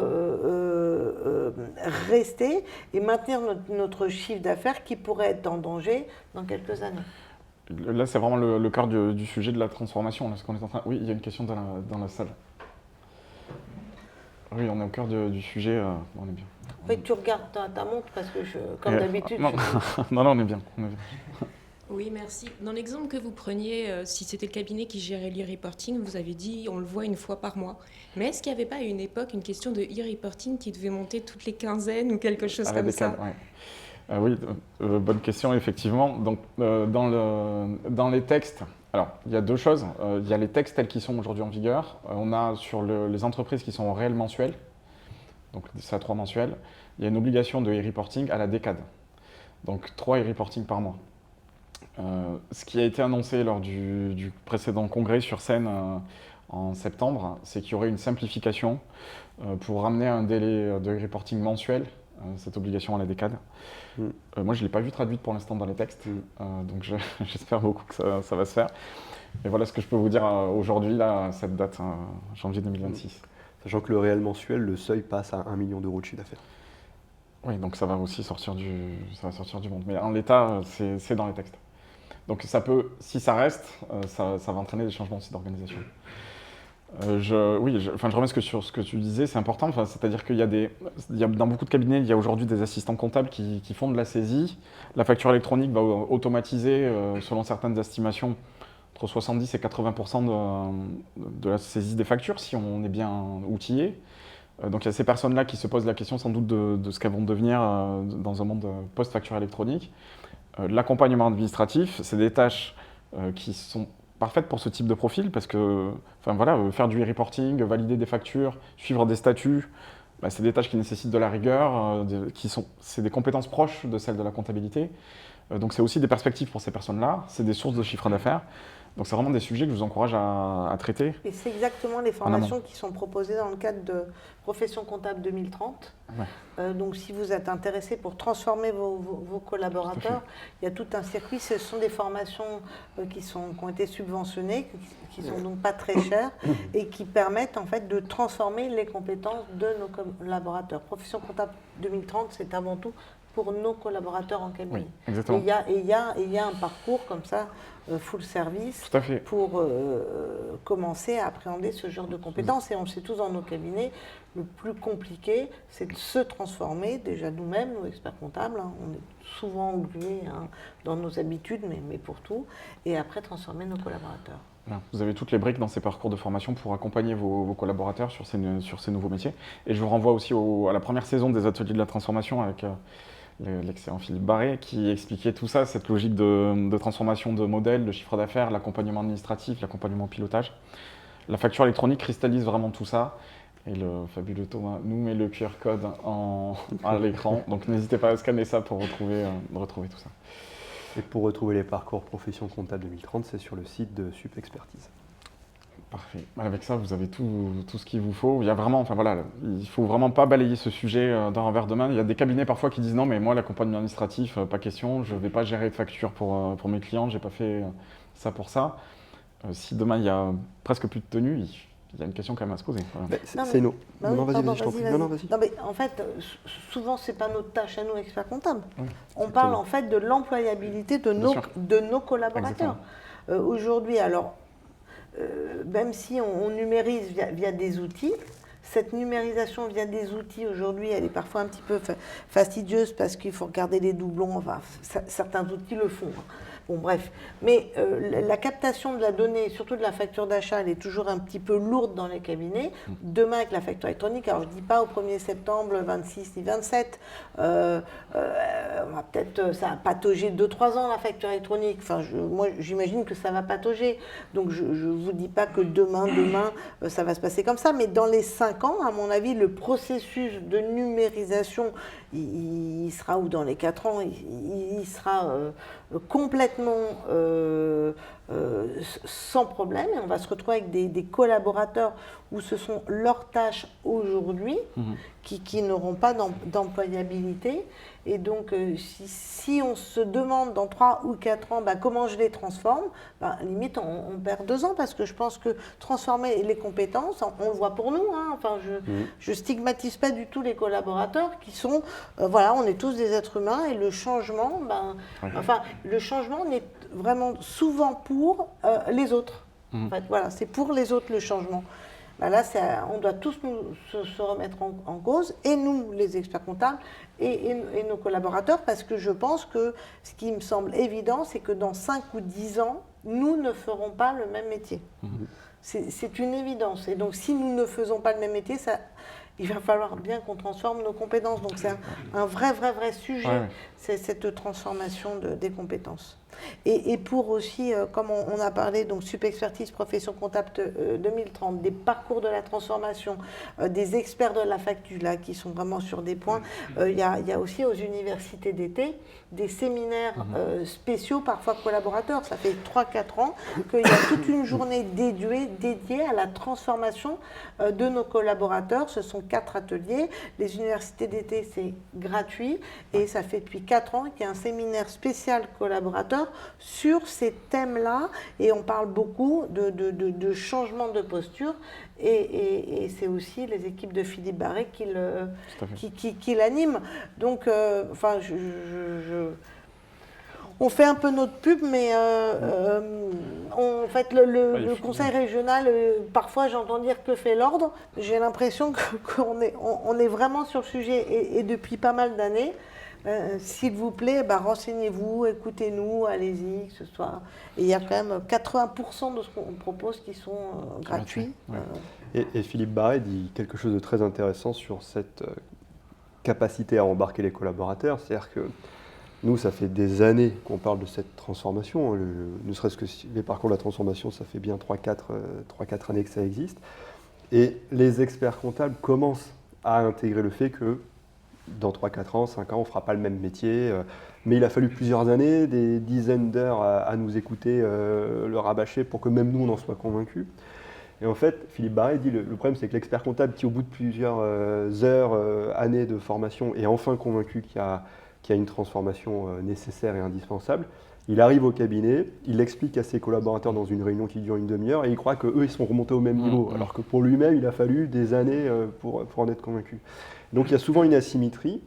rester et maintenir notre chiffre d'affaires qui pourrait être en danger dans quelques années. Là, c'est vraiment le cœur du sujet de la transformation. Là, ce qu'on est en train... Oui, il y a une question dans la salle. Oui, on est au cœur du sujet. On est bien. Oui, tu regardes ta montre parce que, comme d'habitude... Non, on est bien. Oui, merci. Dans l'exemple que vous preniez, si c'était le cabinet qui gérait l'e-reporting, vous avez dit on le voit une fois par mois. Mais est-ce qu'il n'y avait pas à une époque une question de e-reporting qui devait monter toutes les quinzaines ou quelque chose comme ça? Oui, bonne question, effectivement. Donc, dans les textes, alors, il y a deux choses. Il y a les textes tels qu'ils sont aujourd'hui en vigueur. On a sur les entreprises qui sont en réel mensuel, donc c'est à 3 mensuels, il y a une obligation de e-reporting à la décade. Donc, 3 e-reporting par mois. Ce qui a été annoncé lors du précédent congrès sur scène en septembre, c'est qu'il y aurait une simplification pour ramener un délai de e-reporting mensuel, cette obligation à la décade. Moi, je ne l'ai pas vu traduite pour l'instant dans les textes, donc j'espère beaucoup que ça va se faire. Et voilà ce que je peux vous dire aujourd'hui, là, cette date, janvier 2026. Sachant que le réel mensuel, le seuil passe à 1 million d'euros de chiffre d'affaires. Oui, donc ça va aussi sortir du monde. Mais en l'état, c'est dans les textes. Donc ça peut, si ça reste, ça va entraîner des changements aussi d'organisation. Je reviens sur ce que tu disais, c'est important. C'est-à-dire qu'il y a dans beaucoup de cabinets, il y a aujourd'hui des assistants comptables qui font de la saisie. La facture électronique va automatiser, selon certaines estimations, entre 70 et 80% de la saisie des factures, si on est bien outillé. Donc il y a ces personnes-là qui se posent la question sans doute de ce qu'elles vont devenir dans un monde post-facture électronique. L'accompagnement administratif, c'est des tâches qui sont parfaites pour ce type de profil parce que faire du e-reporting, valider des factures, suivre des statuts, c'est des tâches qui nécessitent de la rigueur, c'est des compétences proches de celles de la comptabilité. Donc c'est aussi des perspectives pour ces personnes-là, c'est des sources de chiffre d'affaires. Donc c'est vraiment des sujets que je vous encourage à traiter. Et c'est exactement les formations qui sont proposées dans le cadre de Profession Comptable 2030. Donc si vous êtes intéressé pour transformer vos collaborateurs, il y a tout un circuit. Ce sont des formations qui ont été subventionnées, qui sont donc pas très chères et qui permettent en fait de transformer les compétences de nos collaborateurs. Profession Comptable 2030, c'est avant tout pour nos collaborateurs en cabinet. Oui, exactement. Il y a un parcours comme ça, full service, tout à fait, pour commencer à appréhender ce genre de compétences. Et on le sait tous dans nos cabinets, le plus compliqué, c'est de se transformer, déjà nous-mêmes, nos experts comptables, on est souvent oubliés dans nos habitudes, mais pour tout, et après transformer nos collaborateurs. Vous avez toutes les briques dans ces parcours de formation pour accompagner vos collaborateurs sur ces nouveaux métiers. Et je vous renvoie aussi à la première saison des ateliers de la transformation avec l'excellent Philippe Barré qui expliquait tout ça, cette logique de transformation de modèles, de chiffre d'affaires, l'accompagnement administratif, l'accompagnement pilotage. La facture électronique cristallise vraiment tout ça. Et le fabuleux Thomas nous met le QR code à l'écran. Donc n'hésitez pas à scanner ça pour retrouver tout ça. Et pour retrouver les parcours Profession Comptable 2030, c'est sur le site de Sup Expertise. Parfait. Avec ça, vous avez tout ce qu'il vous faut. Il y a vraiment, il faut vraiment pas balayer ce sujet d'un revers de main. Il y a des cabinets parfois qui disent non, mais moi, l'accompagnement administratif, pas question. Je ne vais pas gérer de facture pour mes clients. J'ai pas fait ça pour ça. Si demain il y a presque plus de tenue, il y a une question quand même à se poser. C'est nous. Non, vas-y. Non, mais en fait, souvent, c'est pas notre tâche à nous, experts comptables. Oui, on parle en fait de l'employabilité de nos collaborateurs. Aujourd'hui, alors, même si on numérise via des outils, cette numérisation via des outils aujourd'hui, elle est parfois un petit peu fastidieuse parce qu'il faut regarder les doublons. Enfin, certains outils le font. Bon, bref. Mais la captation de la donnée, surtout de la facture d'achat, elle est toujours un petit peu lourde dans les cabinets. Demain, avec la facture électronique, alors je ne dis pas au 1er septembre, le 26 ni 27, peut-être ça va patauger 2-3 ans la facture électronique. Enfin, moi, j'imagine que ça va patauger. Donc, je ne vous dis pas que demain, ça va se passer comme ça. Mais dans les 5 ans, à mon avis, le processus de numérisation, il sera, ou dans les 4 ans, il sera complètement sans problème. Et on va se retrouver avec des collaborateurs où ce sont leurs tâches aujourd'hui qui n'auront pas d'employabilité. Et donc, si on se demande dans 3 ou 4 ans comment je les transforme, limite, on perd 2 ans parce que je pense que transformer les compétences, on le voit pour nous. Enfin, je stigmatise pas du tout les collaborateurs qui sont, on est tous des êtres humains et le changement, le changement, on est vraiment souvent pour les autres. En fait, voilà, c'est pour les autres le changement. Là, on doit tous se remettre en cause, et nous, les experts comptables, et nos collaborateurs, parce que je pense que ce qui me semble évident, c'est que dans 5 ou 10 ans, nous ne ferons pas le même métier. C'est une évidence. Et donc, si nous ne faisons pas le même métier, il va falloir bien qu'on transforme nos compétences. Donc, c'est un vrai sujet, c'est cette transformation des compétences. Et pour aussi, comme on a parlé, donc Subexpertise Profession Comptable 2030, des parcours de la transformation, des experts de la facture, là, qui sont vraiment sur des points. Il y a aussi aux universités d'été des séminaires spéciaux, parfois collaborateurs. Ça fait 3-4 ans qu'il y a toute une journée dédiée à la transformation de nos collaborateurs. Ce sont 4 ateliers. Les universités d'été, c'est gratuit. Et ça fait depuis 4 ans qu'il y a un séminaire spécial collaborateur sur ces thèmes-là, et on parle beaucoup de changement de posture, et c'est aussi les équipes de Philippe Barret qui l'animent. Donc, on fait un peu notre pub, mais en fait, le conseil régional, parfois j'entends dire que fait l'ordre. J'ai l'impression qu'on est vraiment sur le sujet, et depuis pas mal d'années. S'il vous plaît, renseignez-vous, écoutez-nous, allez-y, que ce soit. Et il y a quand même 80% de ce qu'on propose qui sont gratuits. Et Philippe Barret dit quelque chose de très intéressant sur cette capacité à embarquer les collaborateurs. C'est-à-dire que nous, ça fait des années qu'on parle de cette transformation. Ne serait-ce que les parcours de la transformation, ça fait bien 3-4 années que ça existe. Et les experts comptables commencent à intégrer le fait que dans 3-4 ans, 5 ans, on ne fera pas le même métier. Mais il a fallu plusieurs années, des dizaines d'heures à nous écouter le rabâcher pour que même nous, on en soit convaincus. Et en fait, Philippe Barret dit le problème, c'est que l'expert comptable qui, au bout de plusieurs années de formation, est enfin convaincu qu'il y a une transformation nécessaire et indispensable, il arrive au cabinet, il explique à ses collaborateurs dans une réunion qui dure une demi-heure, et il croit qu'eux, ils sont remontés au même niveau, alors que pour lui-même, il a fallu des années pour en être convaincu. Donc il y a souvent une asymétrie,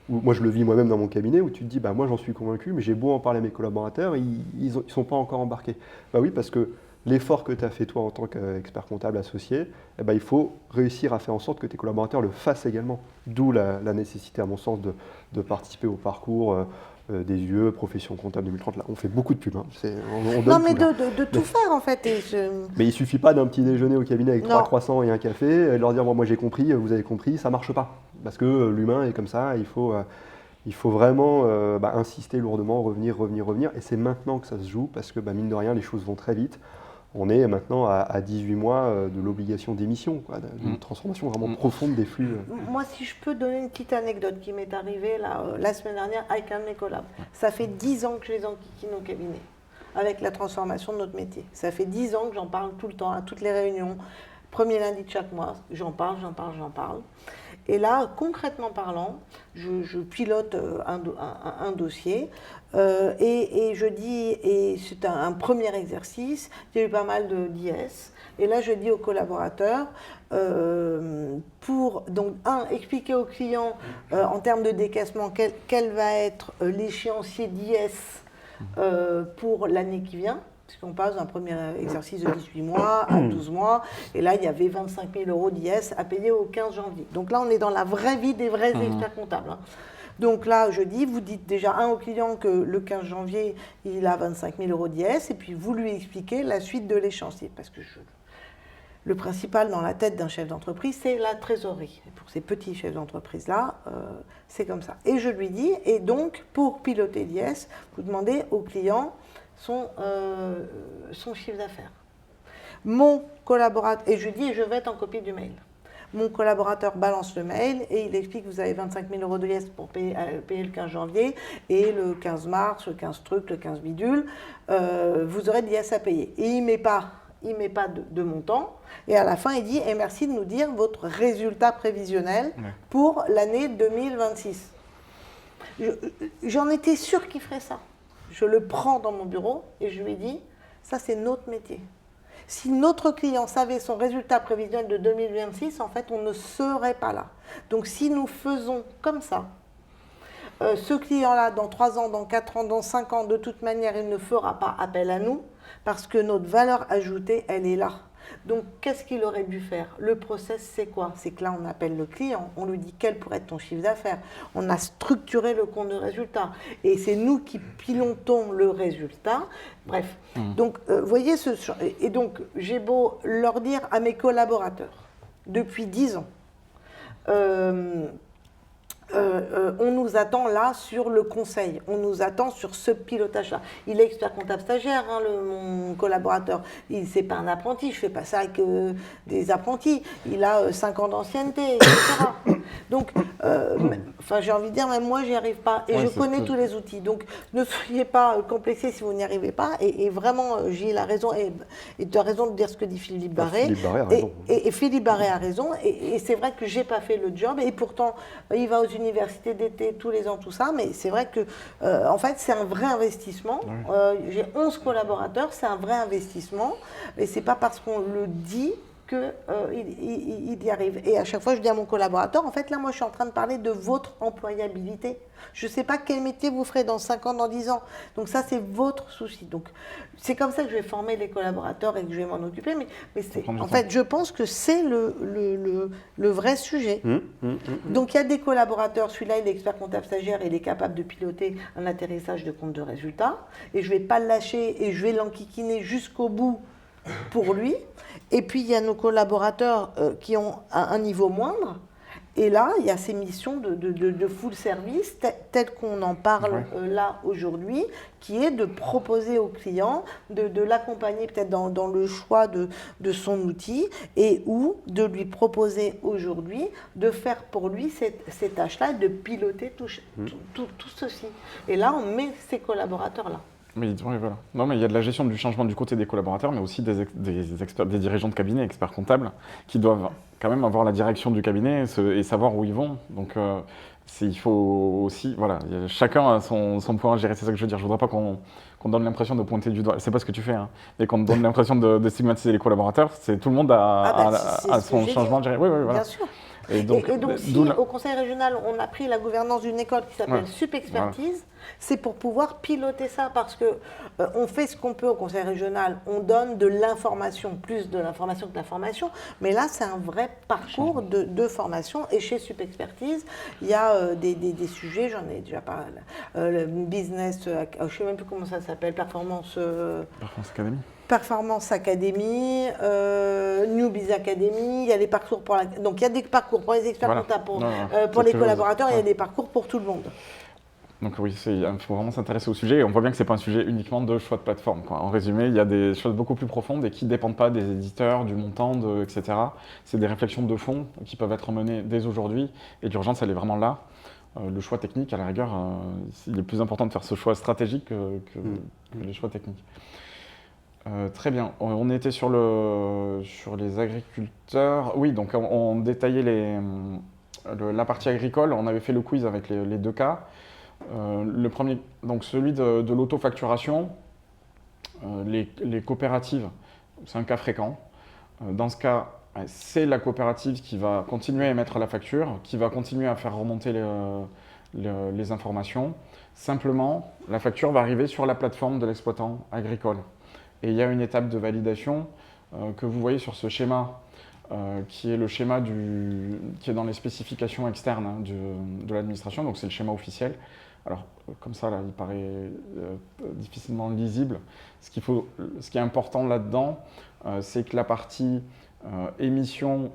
où moi je le vis moi-même dans mon cabinet, où tu te dis, moi j'en suis convaincu, mais j'ai beau en parler à mes collaborateurs, ils ne sont pas encore embarqués. Oui, parce que l'effort que tu as fait toi en tant qu'expert comptable associé, il faut réussir à faire en sorte que tes collaborateurs le fassent également. D'où la nécessité, à mon sens, de participer au parcours des UE, Profession Comptable 2030. Là, on fait beaucoup de pubs. De tout faire, en fait. Mais il ne suffit pas d'un petit déjeuner au cabinet avec 3 croissants et un café, et leur dire, moi j'ai compris, vous avez compris, ça ne marche pas. Parce que l'humain est comme ça, il faut vraiment insister lourdement, revenir. Et c'est maintenant que ça se joue, parce que mine de rien, les choses vont très vite. On est maintenant à 18 mois de l'obligation d'émission, d'une transformation vraiment profonde des flux. Moi, si je peux donner une petite anecdote qui m'est arrivée la semaine dernière avec un de mes collabs. Ça fait 10 ans que je les enquiquine au cabinet, avec la transformation de notre métier. Ça fait 10 ans que j'en parle tout le temps, à toutes les réunions. Premier lundi de chaque mois, j'en parle. Et là, concrètement parlant, je pilote un dossier et je dis, et c'est un premier exercice, il y a eu pas mal d'IS, et là je dis aux collaborateurs, pour donc expliquer aux clients en termes de décaissement quel va être l'échéancier d'IS pour l'année qui vient. Puisqu'on passe d'un premier exercice de 18 mois à 12 mois, et là il y avait 25 000 € d'IS à payer au 15 janvier. Donc là on est dans la vraie vie des vrais experts comptables. Donc là, je dis, vous dites déjà au client que le 15 janvier, il a 25 000 euros d'IS, et puis vous lui expliquez la suite de l'échéancier. Parce que le principal dans la tête d'un chef d'entreprise, c'est la trésorerie. Et pour ces petits chefs d'entreprise-là, c'est comme ça. Et je lui dis, et donc, pour piloter l'IS, vous demandez au client son chiffre d'affaires. Mon collaborateur, et je dis, et je vais être en copie du mail. Mon collaborateur balance le mail et il explique que vous avez 25 000 euros de l'IS pour payer le 15 janvier et le 15 mars, le 15 truc, le 15 bidule, vous aurez de l'IS à payer. Et il ne met pas de montant. Et à la fin, il dit « Et merci de nous dire votre résultat prévisionnel pour l'année 2026 ». J'en étais sûre qu'il ferait ça. Je le prends dans mon bureau et je lui dis « Ça, c'est notre métier ». Si notre client savait son résultat prévisionnel de 2026, en fait, on ne serait pas là. Donc, si nous faisons comme ça, ce client-là, dans 3 ans, dans 4 ans, dans 5 ans, de toute manière, il ne fera pas appel à nous parce que notre valeur ajoutée, elle est là. Donc, qu'est-ce qu'il aurait dû faire? Le process, c'est quoi? C'est que là, on appelle le client, on lui dit quel pourrait être ton chiffre d'affaires. On a structuré le compte de résultat et c'est nous qui pilotons le résultat. Bref, donc, voyez et donc, j'ai beau leur dire à mes collaborateurs, depuis 10 ans, on nous attend là sur le conseil, on nous attend sur ce pilotage-là. Il est expert comptable stagiaire, hein, mon collaborateur. C'est pas un apprenti, je fais pas ça avec des apprentis. Il a 5 ans d'ancienneté, etc. Donc, j'ai envie de dire, même moi, j'y arrive pas. Et je connais tous les outils. Donc, ne soyez pas complexés si vous n'y arrivez pas. Et vraiment, Gilles a raison, et tu as raison de dire ce que dit Philippe Barré. Philippe Barré a raison. Et Philippe Barré a raison. Et c'est vrai que j'ai pas fait le job. Et pourtant, il va aux universités d'été tous les ans, tout ça. Mais c'est vrai que, en fait, c'est un vrai investissement. J'ai 11 collaborateurs, c'est un vrai investissement. Et c'est pas parce qu'on le dit qu'il y arrive. Et à chaque fois, je dis à mon collaborateur, en fait, là, moi, je suis en train de parler de votre employabilité. Je ne sais pas quel métier vous ferez dans 5 ans, dans 10 ans. Donc ça, c'est votre souci. Donc, c'est comme ça que je vais former les collaborateurs et que je vais m'en occuper. Mais en fait, je pense que c'est le vrai sujet. Donc, il y a des collaborateurs. Celui-là, il est expert comptable stagiaire et il est capable de piloter un atterrissage de compte de résultat. Et je ne vais pas le lâcher et je vais l'enquiquiner jusqu'au bout pour lui. Et puis, il y a nos collaborateurs qui ont un niveau moindre. Et là, il y a ces missions de full service, telles qu'on en parle là aujourd'hui, qui est de proposer au client, de l'accompagner peut-être dans le choix de son outil, et ou de lui proposer aujourd'hui de faire pour lui ces tâches-là, de piloter tout ceci. Et là, on met ces collaborateurs-là. Oui, voilà. Non, mais il y a de la gestion du changement du côté des collaborateurs, mais aussi des dirigeants de cabinet, experts comptables, qui doivent quand même avoir la direction du cabinet et savoir où ils vont. Donc, il faut aussi, voilà, chacun a son point à gérer. C'est ça que je veux dire. Je voudrais pas qu'on donne l'impression de pointer du doigt. C'est pas ce que tu fais, hein. Et qu'on donne l'impression de stigmatiser les collaborateurs. C'est tout le monde a son changement à gérer. Oui, voilà. Bien sûr. Et donc, si au conseil régional, on a pris la gouvernance d'une école qui s'appelle Supexpertise, c'est pour pouvoir piloter ça, parce que on fait ce qu'on peut au conseil régional, on donne de l'information, plus de l'information que de l'information, mais là, c'est un vrai parcours de formation. Et chez Supexpertise, il y a des sujets, j'en ai déjà parlé, le business, je ne sais même plus comment ça s'appelle, Performance Academy. Performance Academy, Newbies Academy, il y a des parcours donc il y a des parcours pour les experts comptables, pour les collaborateurs, il y a des parcours pour tout le monde. Donc oui, il faut vraiment s'intéresser au sujet, et on voit bien que ce n'est pas un sujet uniquement de choix de plateforme, quoi. En résumé, il y a des choses beaucoup plus profondes et qui ne dépendent pas des éditeurs, du montant, etc. C'est des réflexions de fond qui peuvent être menées dès aujourd'hui, et l'urgence, elle est vraiment là. Le choix technique, à la rigueur, il est plus important de faire ce choix stratégique que les choix techniques. Très bien. On était sur les agriculteurs. Oui, donc on détaillait la partie agricole. On avait fait le quiz avec les 2 cas. Le premier, donc celui de l'autofacturation, les coopératives, c'est un cas fréquent. Dans ce cas, c'est la coopérative qui va continuer à émettre la facture, qui va continuer à faire remonter les informations. Simplement, la facture va arriver sur la plateforme de l'exploitant agricole. Et il y a une étape de validation que vous voyez sur ce schéma qui est le schéma qui est dans les spécifications externes hein, de l'administration, donc c'est le schéma officiel. Alors, comme ça, là, il paraît difficilement lisible. Ce qui est important là-dedans, c'est que la partie émission,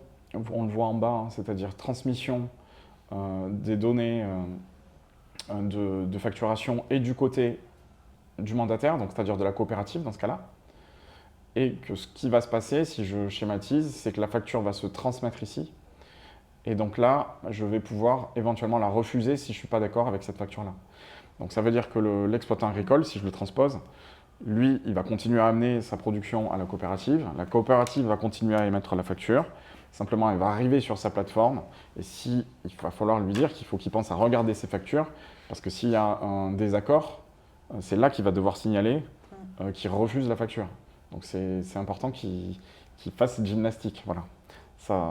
on le voit en bas, hein, c'est-à-dire transmission des données de facturation et du côté du mandataire, donc c'est-à-dire de la coopérative dans ce cas-là, et que ce qui va se passer, si je schématise, c'est que la facture va se transmettre ici, et donc là, je vais pouvoir éventuellement la refuser si je ne suis pas d'accord avec cette facture-là. Donc ça veut dire que l'exploitant agricole, si je le transpose, lui, il va continuer à amener sa production à la coopérative va continuer à émettre la facture, simplement elle va arriver sur sa plateforme, et il va falloir lui dire qu'il faut qu'il pense à regarder ses factures, parce que s'il y a un désaccord, c'est là qu'il va devoir signaler qu'il refuse la facture. Donc c'est important qu'il fasse cette gymnastique. Voilà.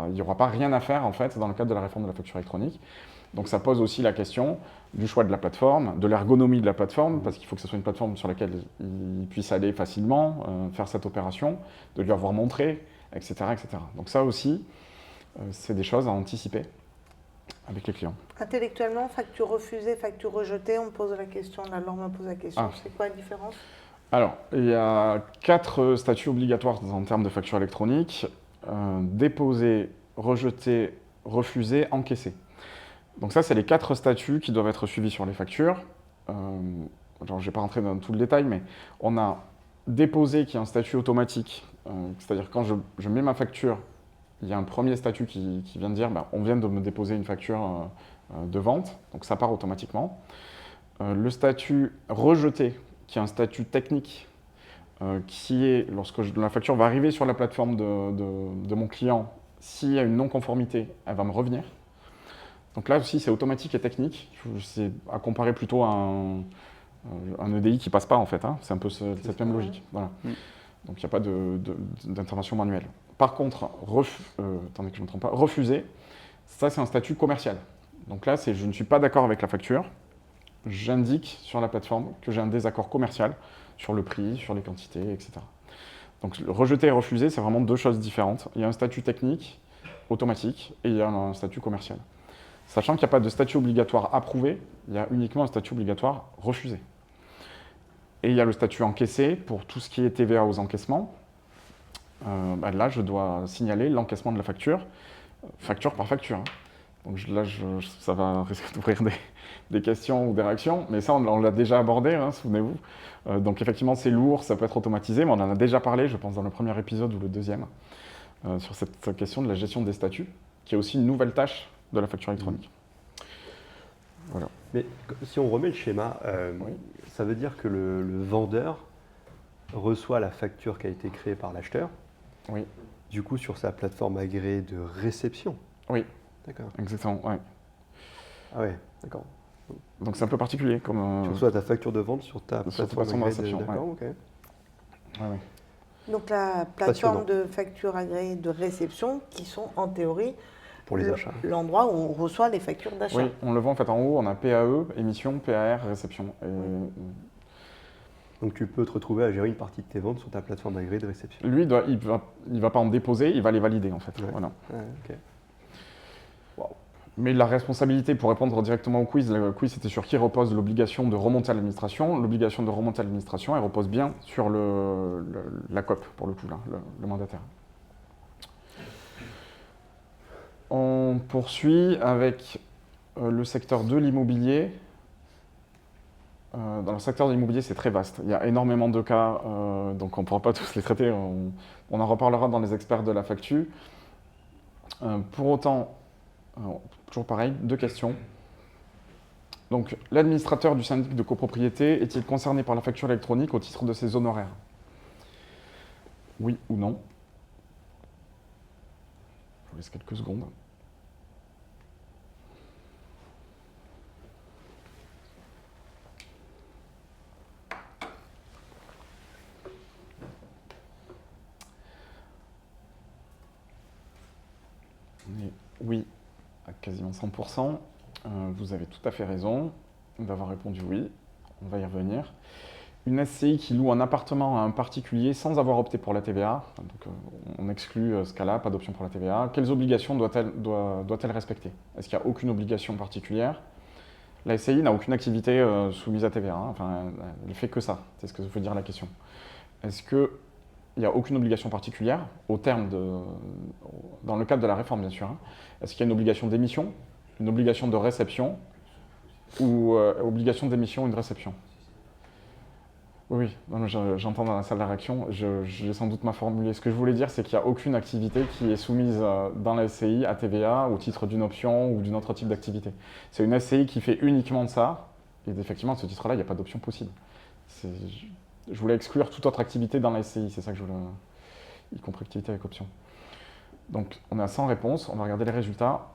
Il n'y aura pas rien à faire en fait dans le cadre de la réforme de la facture électronique. Donc ça pose aussi la question du choix de la plateforme, de l'ergonomie de la plateforme, parce qu'il faut que ce soit une plateforme sur laquelle il puisse aller facilement, faire cette opération, de lui avoir montré, etc. etc. Donc ça aussi, c'est des choses à anticiper avec les clients. Intellectuellement, facture refusée, facture rejetée, on pose la question, la norme me pose la question. Ah. C'est quoi la différence? Alors, il y a 4 statuts obligatoires en termes de facture électronique. Déposer, rejeter, refuser, encaisser. Donc ça, c'est les 4 statuts qui doivent être suivis sur les factures. Je ne vais pas rentrer dans tout le détail, mais on a déposer qui est un statut automatique. C'est-à-dire quand je mets ma facture, il y a un premier statut qui vient de dire on vient de me déposer une facture de vente, donc ça part automatiquement. Le statut rejeté, qui est un statut technique, qui est lorsque la facture va arriver sur la plateforme de mon client, s'il y a une non-conformité, elle va me revenir. Donc là aussi, c'est automatique et technique. C'est à comparer plutôt à un EDI qui ne passe pas, en fait. Hein. C'est un peu cette même logique. Voilà. Donc il n'y a pas d'intervention manuelle. Par contre, attendez que je ne me trompe pas, refuser, ça c'est un statut commercial. Donc là, je ne suis pas d'accord avec la facture. J'indique sur la plateforme que j'ai un désaccord commercial sur le prix, sur les quantités, etc. Donc rejeter et refuser, c'est vraiment 2 choses différentes. Il y a un statut technique, automatique, et il y a un statut commercial. Sachant qu'il n'y a pas de statut obligatoire approuvé, il y a uniquement un statut obligatoire refusé. Et il y a le statut encaissé pour tout ce qui est TVA aux encaissements. Là, je dois signaler l'encaissement de la facture par facture. Hein. Donc là, ça va risquer d'ouvrir des questions ou des réactions, mais ça, on l'a déjà abordé, hein, souvenez-vous. Donc effectivement, c'est lourd, ça peut être automatisé, mais on en a déjà parlé, je pense, dans le premier épisode ou le deuxième, sur cette question de la gestion des statuts, qui est aussi une nouvelle tâche de la facture électronique. Voilà. Mais si on remet le schéma, Oui. ça veut dire que le vendeur reçoit la facture qui a été créée par l'acheteur, Oui. du coup sur sa plateforme agréée de réception. Oui, D'accord. exactement. Ouais. Ah ouais, d'accord. Donc c'est un peu particulier comme... Tu reçois ta facture de vente sur ta sur ta plateforme plateforme de agréée de... réception, D'accord, ok. Ouais. Donc la plateforme Passionnant. de facture agréée de réception, qui sont en théorie Pour les achats. l'endroit où on reçoit les factures d'achat. Oui, on le voit en fait en haut, on a PAE, émission, PAR, réception. Donc tu peux te retrouver à gérer une partie de tes ventes sur ta plateforme agréée de réception. Lui, il va pas en déposer, il va les valider en fait. Ouais. Voilà. Ouais, ok. Mais la responsabilité, pour répondre directement au quiz, le quiz c'était sur qui repose l'obligation de remonter à l'administration. L'obligation de remonter à l'administration, elle repose bien sur la COP, pour le coup, là, le mandataire. On poursuit avec le secteur de l'immobilier. Dans le secteur de l'immobilier, c'est très vaste. Il y a énormément de cas, donc on ne pourra pas tous les traiter. On en reparlera dans les experts de la facture. Pour autant, toujours pareil, 2 questions. Donc, l'administrateur du syndic de copropriété est-il concerné par la facture électronique au titre de ses honoraires? Oui ou non? Je vous laisse quelques secondes. Oui, à quasiment 100%. Vous avez tout à fait raison d'avoir répondu oui. On va y revenir. une SCI qui loue un appartement à un particulier sans avoir opté pour la TVA, donc on exclut ce cas-là, pas d'option pour la TVA, quelles obligations doit-elle respecter? Est-ce qu'il n'y a aucune obligation particulière? La SCI n'a aucune activité soumise à TVA, hein, enfin, elle ne fait que ça, c'est ce que veut dire la question. Est-ce qu'il n'y a aucune obligation particulière, dans le cadre de la réforme bien sûr, hein. Est-ce qu'il y a une obligation d'émission, une obligation de réception, ou obligation d'émission ou une réception? Oui, non, j'entends dans la salle de la réaction, j'ai sans doute mal formulé. Ce que je voulais dire, c'est qu'il n'y a aucune activité qui est soumise dans la SCI à TVA au titre d'une option ou d'un autre type d'activité. C'est une SCI qui fait uniquement de ça, et effectivement, à ce titre-là, il n'y a pas d'option possible. Je voulais exclure toute autre activité dans la SCI, c'est ça que je voulais, y compris activité avec option. Donc, on est à 100 réponses, on va regarder les résultats.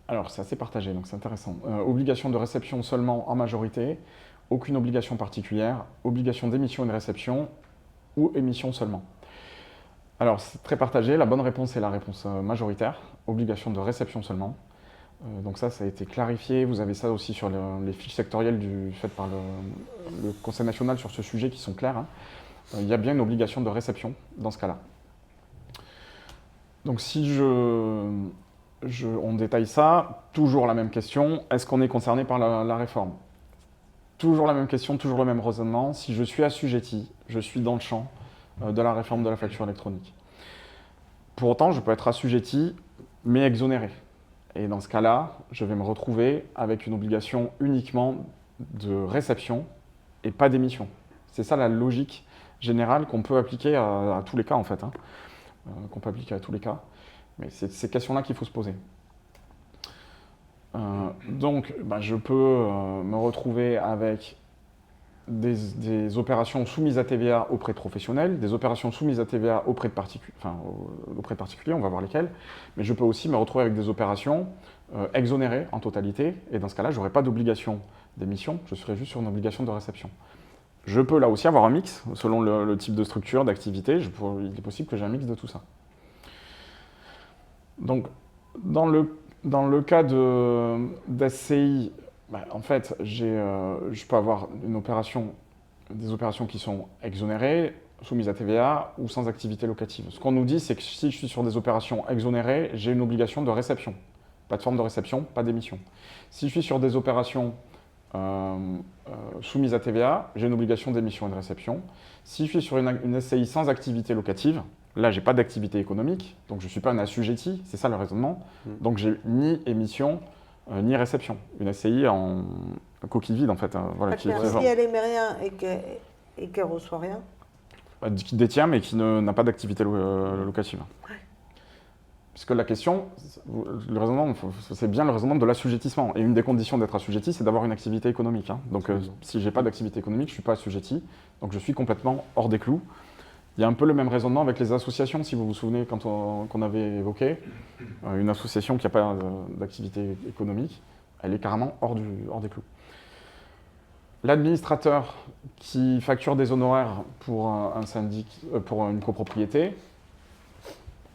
Alors, c'est assez partagé, donc c'est intéressant. Obligation de réception seulement en majorité, aucune obligation particulière, obligation d'émission et de réception, ou émission seulement. Alors, c'est très partagé. La bonne réponse est la réponse majoritaire, obligation de réception seulement. Donc ça a été clarifié. Vous avez ça aussi sur les fiches sectorielles faites par le Conseil national sur ce sujet qui sont claires, hein. Il y a bien une obligation de réception dans ce cas-là. Donc si on détaille ça, toujours la même question, est-ce qu'on est concerné par la réforme? Toujours la même question, toujours le même raisonnement. Si je suis assujetti, je suis dans le champ de la réforme de la facture électronique. Pour autant, je peux être assujetti, mais exonéré. Et dans ce cas-là, je vais me retrouver avec une obligation uniquement de réception et pas d'émission. C'est ça la logique générale qu'on peut appliquer à tous les cas, en fait, hein. Qu'on peut appliquer à tous les cas. Mais c'est ces questions-là qu'il faut se poser. Donc, je peux me retrouver avec des opérations soumises à TVA auprès de professionnels, des opérations soumises à TVA auprès de particuliers, on va voir lesquelles, mais je peux aussi me retrouver avec des opérations exonérées en totalité, et dans ce cas-là, je n'aurai pas d'obligation d'émission, je serai juste sur une obligation de réception. Je peux là aussi avoir un mix, selon le type de structure, d'activité, il est possible que j'ai un mix de tout ça. Donc, dans le cas d'SCI, en fait, je peux avoir des opérations qui sont exonérées, soumises à TVA ou sans activité locative. Ce qu'on nous dit, c'est que si je suis sur des opérations exonérées, j'ai une obligation de réception. Pas de forme de réception, pas d'émission. Si je suis sur des opérations soumises à TVA, j'ai une obligation d'émission et de réception. Si je suis sur une SCI sans activité locative, là, je n'ai pas d'activité économique, donc je ne suis pas un assujetti, c'est ça le raisonnement. Donc, j'ai ni émission, ni réception. Une SCI en coquille vide, en fait. Voilà, si elle émet rien et qu'elle ne reçoit rien, qui détient, mais qui n'a pas d'activité locative. Ouais. Puisque la question, le raisonnement, c'est bien le raisonnement de l'assujettissement. Et une des conditions d'être assujetti, c'est d'avoir une activité économique, hein. Donc, si je n'ai pas d'activité économique, je ne suis pas assujetti, donc je suis complètement hors des clous. Il y a un peu le même raisonnement avec les associations, si vous vous souvenez, qu'on avait évoqué. Une association qui n'a pas d'activité économique, elle est carrément hors des clous. L'administrateur qui facture des honoraires pour un syndic, pour une copropriété,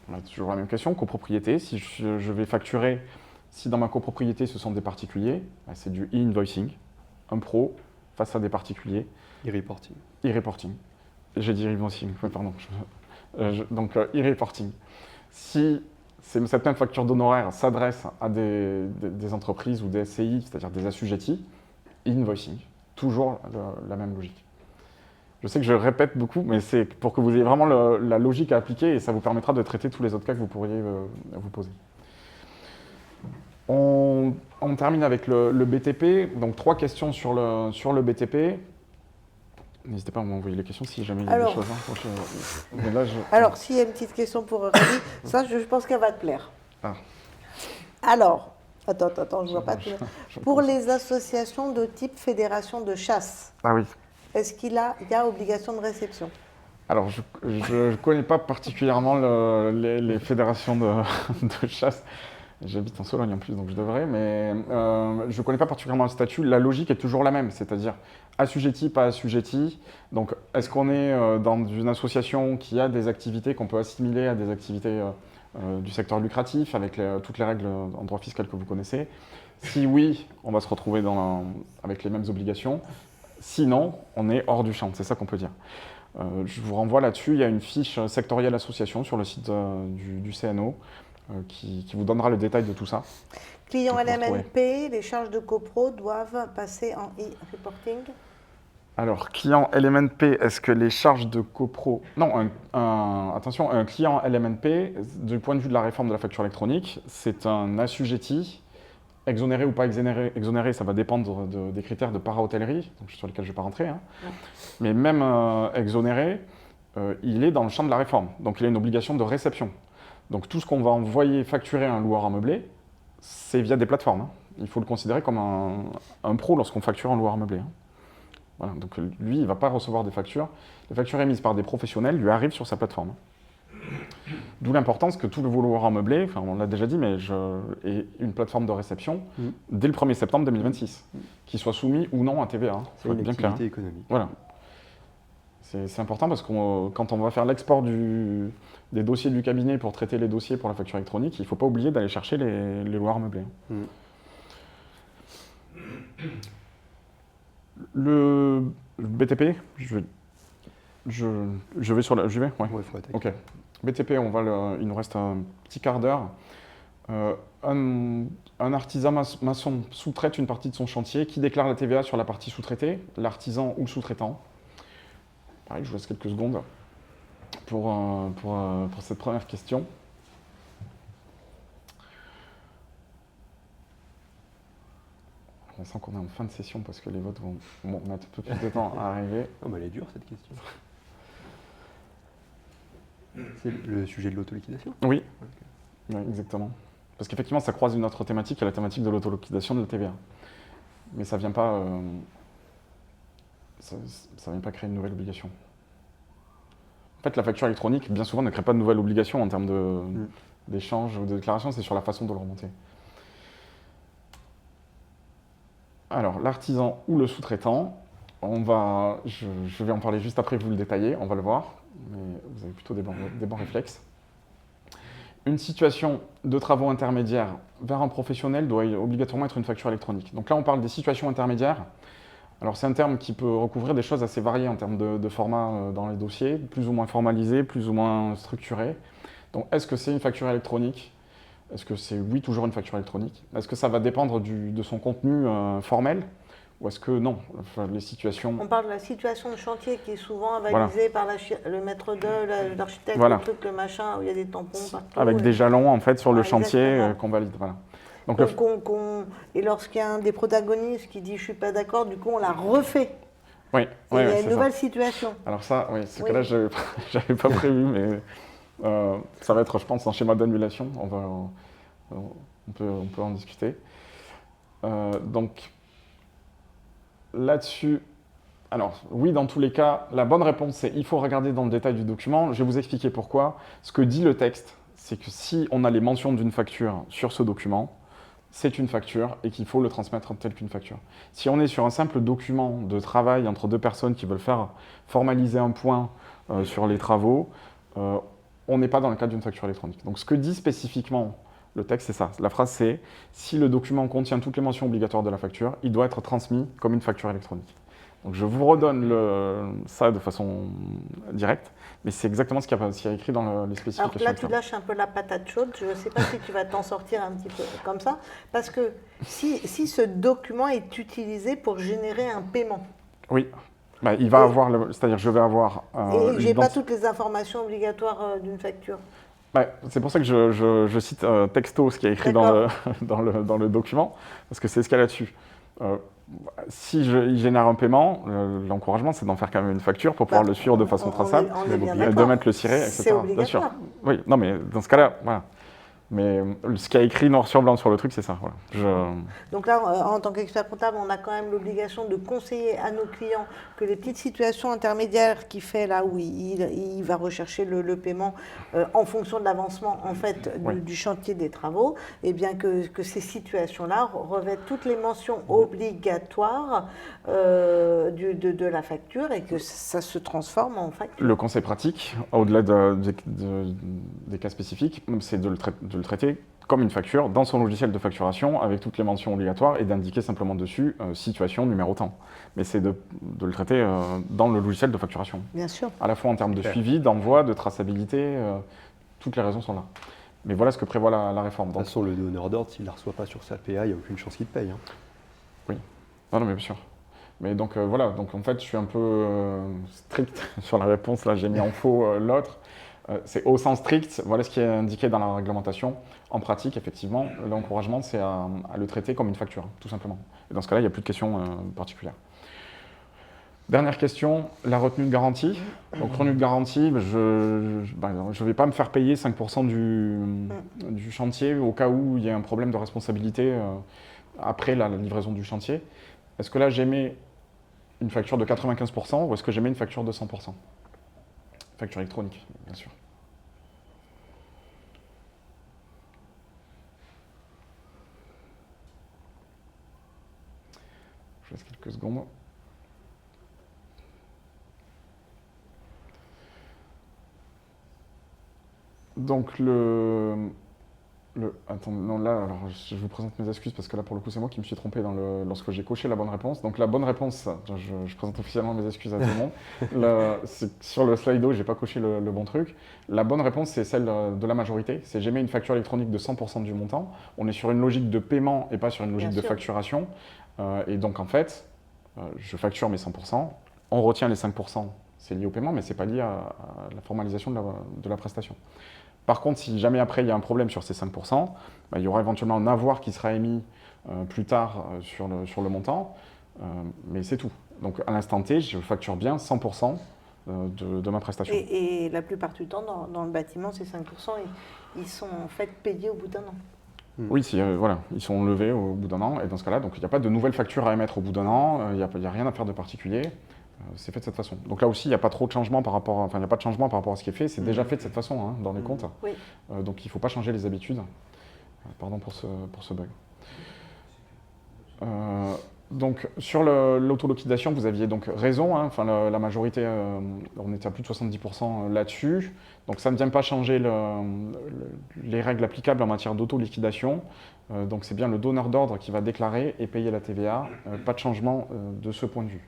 on a toujours la même question, copropriété. Si je vais facturer, si dans ma copropriété ce sont des particuliers, c'est du e-invoicing, un pro face à des particuliers. E-reporting. E-reporting. J'ai dit e-invoicing, pardon. Donc e-reporting. Si cette même facture d'honoraires s'adresse à des entreprises ou des SCI, c'est-à-dire des assujettis, e-invoicing. Toujours la même logique. Je sais que je répète beaucoup, mais c'est pour que vous ayez vraiment la logique à appliquer et ça vous permettra de traiter tous les autres cas que vous pourriez vous poser. On termine avec le BTP. Donc 3 questions sur le BTP. N'hésitez pas à m'envoyer les questions si jamais il y a des choses. Hein, Alors, s'il y a une petite question pour Ravi, ça, je pense qu'elle va te plaire. Ah. Alors, attends, je ne vois pas. Pour les associations de type fédération de chasse, ah oui. Est-ce qu'il y a obligation de réception? Alors, je ne connais pas particulièrement les fédérations de chasse. J'habite en Sologne en plus, donc je devrais, mais je ne connais pas particulièrement le statut. La logique est toujours la même, c'est-à-dire assujetti, pas assujetti. Donc, est-ce qu'on est dans une association qui a des activités qu'on peut assimiler à des activités du secteur lucratif, avec toutes les règles en droit fiscal que vous connaissez? Si oui, on va se retrouver avec les mêmes obligations. Sinon, on est hors du champ, c'est ça qu'on peut dire. Je vous renvoie là-dessus, il y a une fiche sectorielle association sur le site du CNO qui vous donnera le détail de tout ça. Client On peut LMNP, les charges de copro doivent passer en e-reporting. Alors, client LMNP, est-ce que les charges de copro... Non, attention, un client LMNP, du point de vue de la réforme de la facture électronique, c'est un assujetti, exonéré ou pas exonéré, ça va dépendre des critères de para-hôtellerie, sur lesquels je ne vais pas rentrer. Hein. Ouais. Mais même exonéré, il est dans le champ de la réforme, donc il a une obligation de réception. Donc tout ce qu'on va envoyer facturer à un loueur à meubler, c'est via des plateformes. Hein. Il faut le considérer comme un pro lorsqu'on facture un loueur à meubler. Hein. Voilà, donc lui, il ne va pas recevoir des factures. Les factures émises par des professionnels lui arrivent sur sa plateforme. D'où l'importance que tout le loueur à meubler, enfin on l'a déjà dit, mais ait une plateforme de réception dès le 1er septembre 2026, qui soit soumis ou non à TVA. Hein. C'est une activité économique. Voilà. C'est important parce que quand on va faire l'export des dossiers du cabinet pour traiter les dossiers pour la facture électronique, il ne faut pas oublier d'aller chercher les loueurs meublés. Le BTP, je vais sur la... J'y vais ? Ouais. Ouais, faut attaquer. Ok. BTP, il nous reste un petit quart d'heure. Un artisan maçon sous-traite une partie de son chantier. Qui déclare la TVA sur la partie sous-traitée ? L'artisan ou le sous-traitant. Pareil, je vous laisse quelques secondes pour cette première question. On sent qu'on est en fin de session parce que les votes vont mettre un peu plus de temps à arriver. Oh, mais elle est dure cette question. C'est le sujet de l'autoliquidation ? Oui. Okay. Oui, exactement. Parce qu'effectivement, ça croise une autre thématique, qui est la thématique de l'autoliquidation de la TVA. Mais ça ne vient pas... ça vient pas créer une nouvelle obligation. En fait, la facture électronique, bien souvent, ne crée pas de nouvelle obligation en termes d'échange ou de déclaration, c'est sur la façon de le remonter. Alors, l'artisan ou le sous-traitant, je vais en parler juste après, vous le détaillez, on va le voir, mais vous avez plutôt des bons réflexes. Une situation de travaux intermédiaires vers un professionnel doit obligatoirement être une facture électronique. Donc là, on parle des situations intermédiaires. Alors, c'est un terme qui peut recouvrir des choses assez variées en termes de format dans les dossiers, plus ou moins formalisés, plus ou moins structurés. Donc, est-ce que c'est une facture électronique ? Est-ce que c'est, oui, toujours une facture électronique ? Est-ce que ça va dépendre de son contenu formel ? Ou est-ce que non ? Enfin, les situations... On parle de la situation de chantier qui est souvent avalisée par le maître d'œuvre, l'architecte, voilà. le truc, le machin, où il y a des tampons partout. Avec des jalons, en fait, sur le chantier qu'on valide. Voilà. Donc, et lorsqu'il y a un des protagonistes qui dit « je ne suis pas d'accord », du coup, on la refait. Oui, il y a une nouvelle situation. Alors ça, oui, ce cas-là, je n'avais pas prévu, mais ça va être, je pense, un schéma d'annulation. On peut en discuter. Donc, là-dessus, alors oui, dans tous les cas, la bonne réponse, c'est il faut regarder dans le détail du document. Je vais vous expliquer pourquoi. Ce que dit le texte, c'est que si on a les mentions d'une facture sur ce document, c'est une facture et qu'il faut le transmettre tel qu'une facture. Si on est sur un simple document de travail entre deux personnes qui veulent faire formaliser un point sur les travaux, on n'est pas dans le cadre d'une facture électronique. Donc ce que dit spécifiquement le texte, c'est ça. La phrase, c'est « Si le document contient toutes les mentions obligatoires de la facture, il doit être transmis comme une facture électronique. » Donc je vous redonne ça de façon directe, mais c'est exactement ce qu'il y a écrit dans les spécifications. Alors là, tu lâches un peu la patate chaude. Je ne sais pas si tu vas t'en sortir un petit peu comme ça, parce que si ce document est utilisé pour générer un paiement. Oui. Bah, il va avoir, c'est-à-dire je vais avoir... et je n'ai pas toutes les informations obligatoires d'une facture. Ouais, c'est pour ça que je cite texto ce qui est écrit dans le document, parce que c'est ce qu'il y a là-dessus. Si il génère un paiement, l'encouragement, c'est d'en faire quand même une facture pour pouvoir le suivre de façon traçable, de mettre le siret, etc. C'est obligatoire. Bien sûr. Oui, non, mais dans ce cas-là, voilà. Mais ce qui a écrit noir sur blanc sur le truc, c'est ça. Voilà. Donc là, en tant qu'expert comptable, on a quand même l'obligation de conseiller à nos clients que les petites situations intermédiaires qu'il fait là où il va rechercher le paiement en fonction de l'avancement en fait du chantier des travaux, et bien que ces situations-là revêtent toutes les mentions obligatoires de la facture et que ça se transforme en facture. Le conseil pratique, au-delà des cas spécifiques, c'est de le traiter comme une facture dans son logiciel de facturation avec toutes les mentions obligatoires et d'indiquer simplement dessus situation, numéro temps. Mais c'est de le traiter dans le logiciel de facturation. Bien sûr. À la fois en termes de suivi, d'envoi, de traçabilité, toutes les raisons sont là. Mais voilà ce que prévoit la réforme. De toute façon, le donneur d'ordre, s'il ne la reçoit pas sur sa PA, il n'y a aucune chance qu'il te paye. Hein. Oui, non, mais bien sûr. Mais donc voilà, donc en fait je suis un peu strict sur la réponse, là j'ai mis en faux l'autre. C'est au sens strict, voilà ce qui est indiqué dans la réglementation. En pratique, effectivement, l'encouragement c'est à le traiter comme une facture, tout simplement. Et dans ce cas-là, il n'y a plus de questions particulières. Dernière question, la retenue de garantie. Donc retenue de garantie, je ne vais pas me faire payer 5% du chantier au cas où il y a un problème de responsabilité après la livraison du chantier. Est-ce que là j'émets une facture de 95% ou est-ce que j'émets une facture de 100%? Facture électronique, bien sûr. Je laisse quelques secondes. Donc attends, non, là, alors, je vous présente mes excuses parce que là, pour le coup, c'est moi qui me suis trompé lorsque j'ai coché la bonne réponse. Donc, la bonne réponse, je présente officiellement mes excuses à tout le monde. Sur le Slido, je n'ai pas coché le bon truc. La bonne réponse, c'est celle de la majorité. C'est j'émets une facture électronique de 100% du montant. On est sur une logique de paiement et pas sur une logique de facturation. Et donc, en fait, je facture mes 100%. On retient les 5%, c'est lié au paiement, mais ce n'est pas lié à la formalisation de la prestation. Par contre, si jamais après il y a un problème sur ces 5%, il y aura éventuellement un avoir qui sera émis plus tard sur le montant, mais c'est tout. Donc à l'instant T, je facture bien 100% de ma prestation. Et la plupart du temps, dans le bâtiment, ces 5%, ils sont en fait payés au bout d'un an. Oui, voilà, ils sont levés au bout d'un an, et dans ce cas-là, donc il n'y a pas de nouvelles factures à émettre au bout d'un an, il n'y a rien à faire de particulier. C'est fait de cette façon. Donc là aussi, il n'y a pas trop de changement par rapport, il n'y a pas de changement par rapport à ce qui est fait. C'est déjà fait de cette façon hein, dans les comptes. Oui. Donc il ne faut pas changer les habitudes. Pardon pour ce bug. Donc sur l'autoliquidation, vous aviez donc raison. Hein, la majorité, on était à plus de 70% là-dessus. Donc ça ne vient pas changer les règles applicables en matière d'autoliquidation. Donc c'est bien le donneur d'ordre qui va déclarer et payer la TVA. Pas de changement de ce point de vue.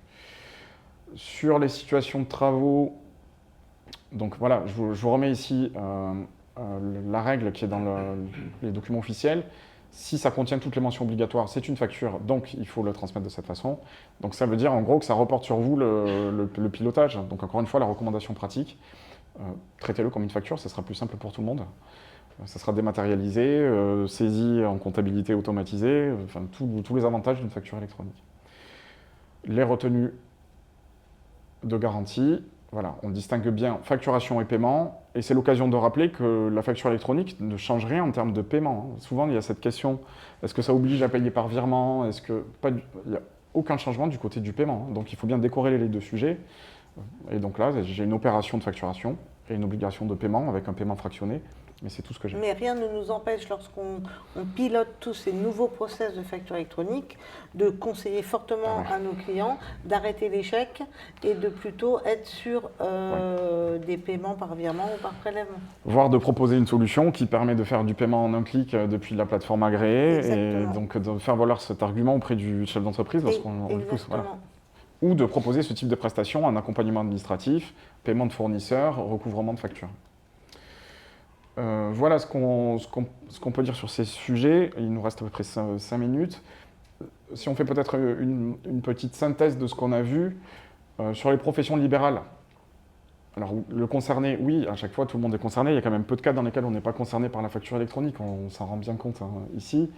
Sur les situations de travaux, donc voilà, je vous remets ici la règle qui est dans les documents officiels. Si ça contient toutes les mentions obligatoires, c'est une facture, donc il faut le transmettre de cette façon. Donc ça veut dire en gros que ça reporte sur vous le pilotage. Donc encore une fois, la recommandation pratique, traitez-le comme une facture, ça sera plus simple pour tout le monde. Ça sera dématérialisé, saisi en comptabilité automatisée, enfin tous les avantages d'une facture électronique. Les retenues de garantie, voilà, on distingue bien facturation et paiement, et c'est l'occasion de rappeler que la facture électronique ne change rien en termes de paiement. Souvent, il y a cette question, est-ce que ça oblige à payer par virement? Il n'y a aucun changement du côté du paiement, donc il faut bien décorréler les deux sujets. Et donc là, j'ai une opération de facturation et une obligation de paiement avec un paiement fractionné. Mais c'est tout ce que j'ai. Mais rien ne nous empêche, lorsqu'on pilote tous ces nouveaux process de facture électronique, de conseiller fortement à nos clients d'arrêter l'échec et de plutôt être sur des paiements par virement ou par prélèvement. Voire de proposer une solution qui permet de faire du paiement en un clic depuis la plateforme agréée. Exactement. Et donc de faire valoir cet argument auprès du chef d'entreprise lorsqu'on le pousse. Voilà. Ou de proposer ce type de prestation, un accompagnement administratif, paiement de fournisseurs, recouvrement de factures. Voilà ce qu'on peut dire sur ces sujets. Il nous reste à peu près 5 minutes. Si on fait peut-être une petite synthèse de ce qu'on a vu sur les professions libérales. Alors, le concerné, oui, à chaque fois, tout le monde est concerné. Il y a quand même peu de cas dans lesquels on n'est pas concerné par la facture électronique. On s'en rend bien compte ici.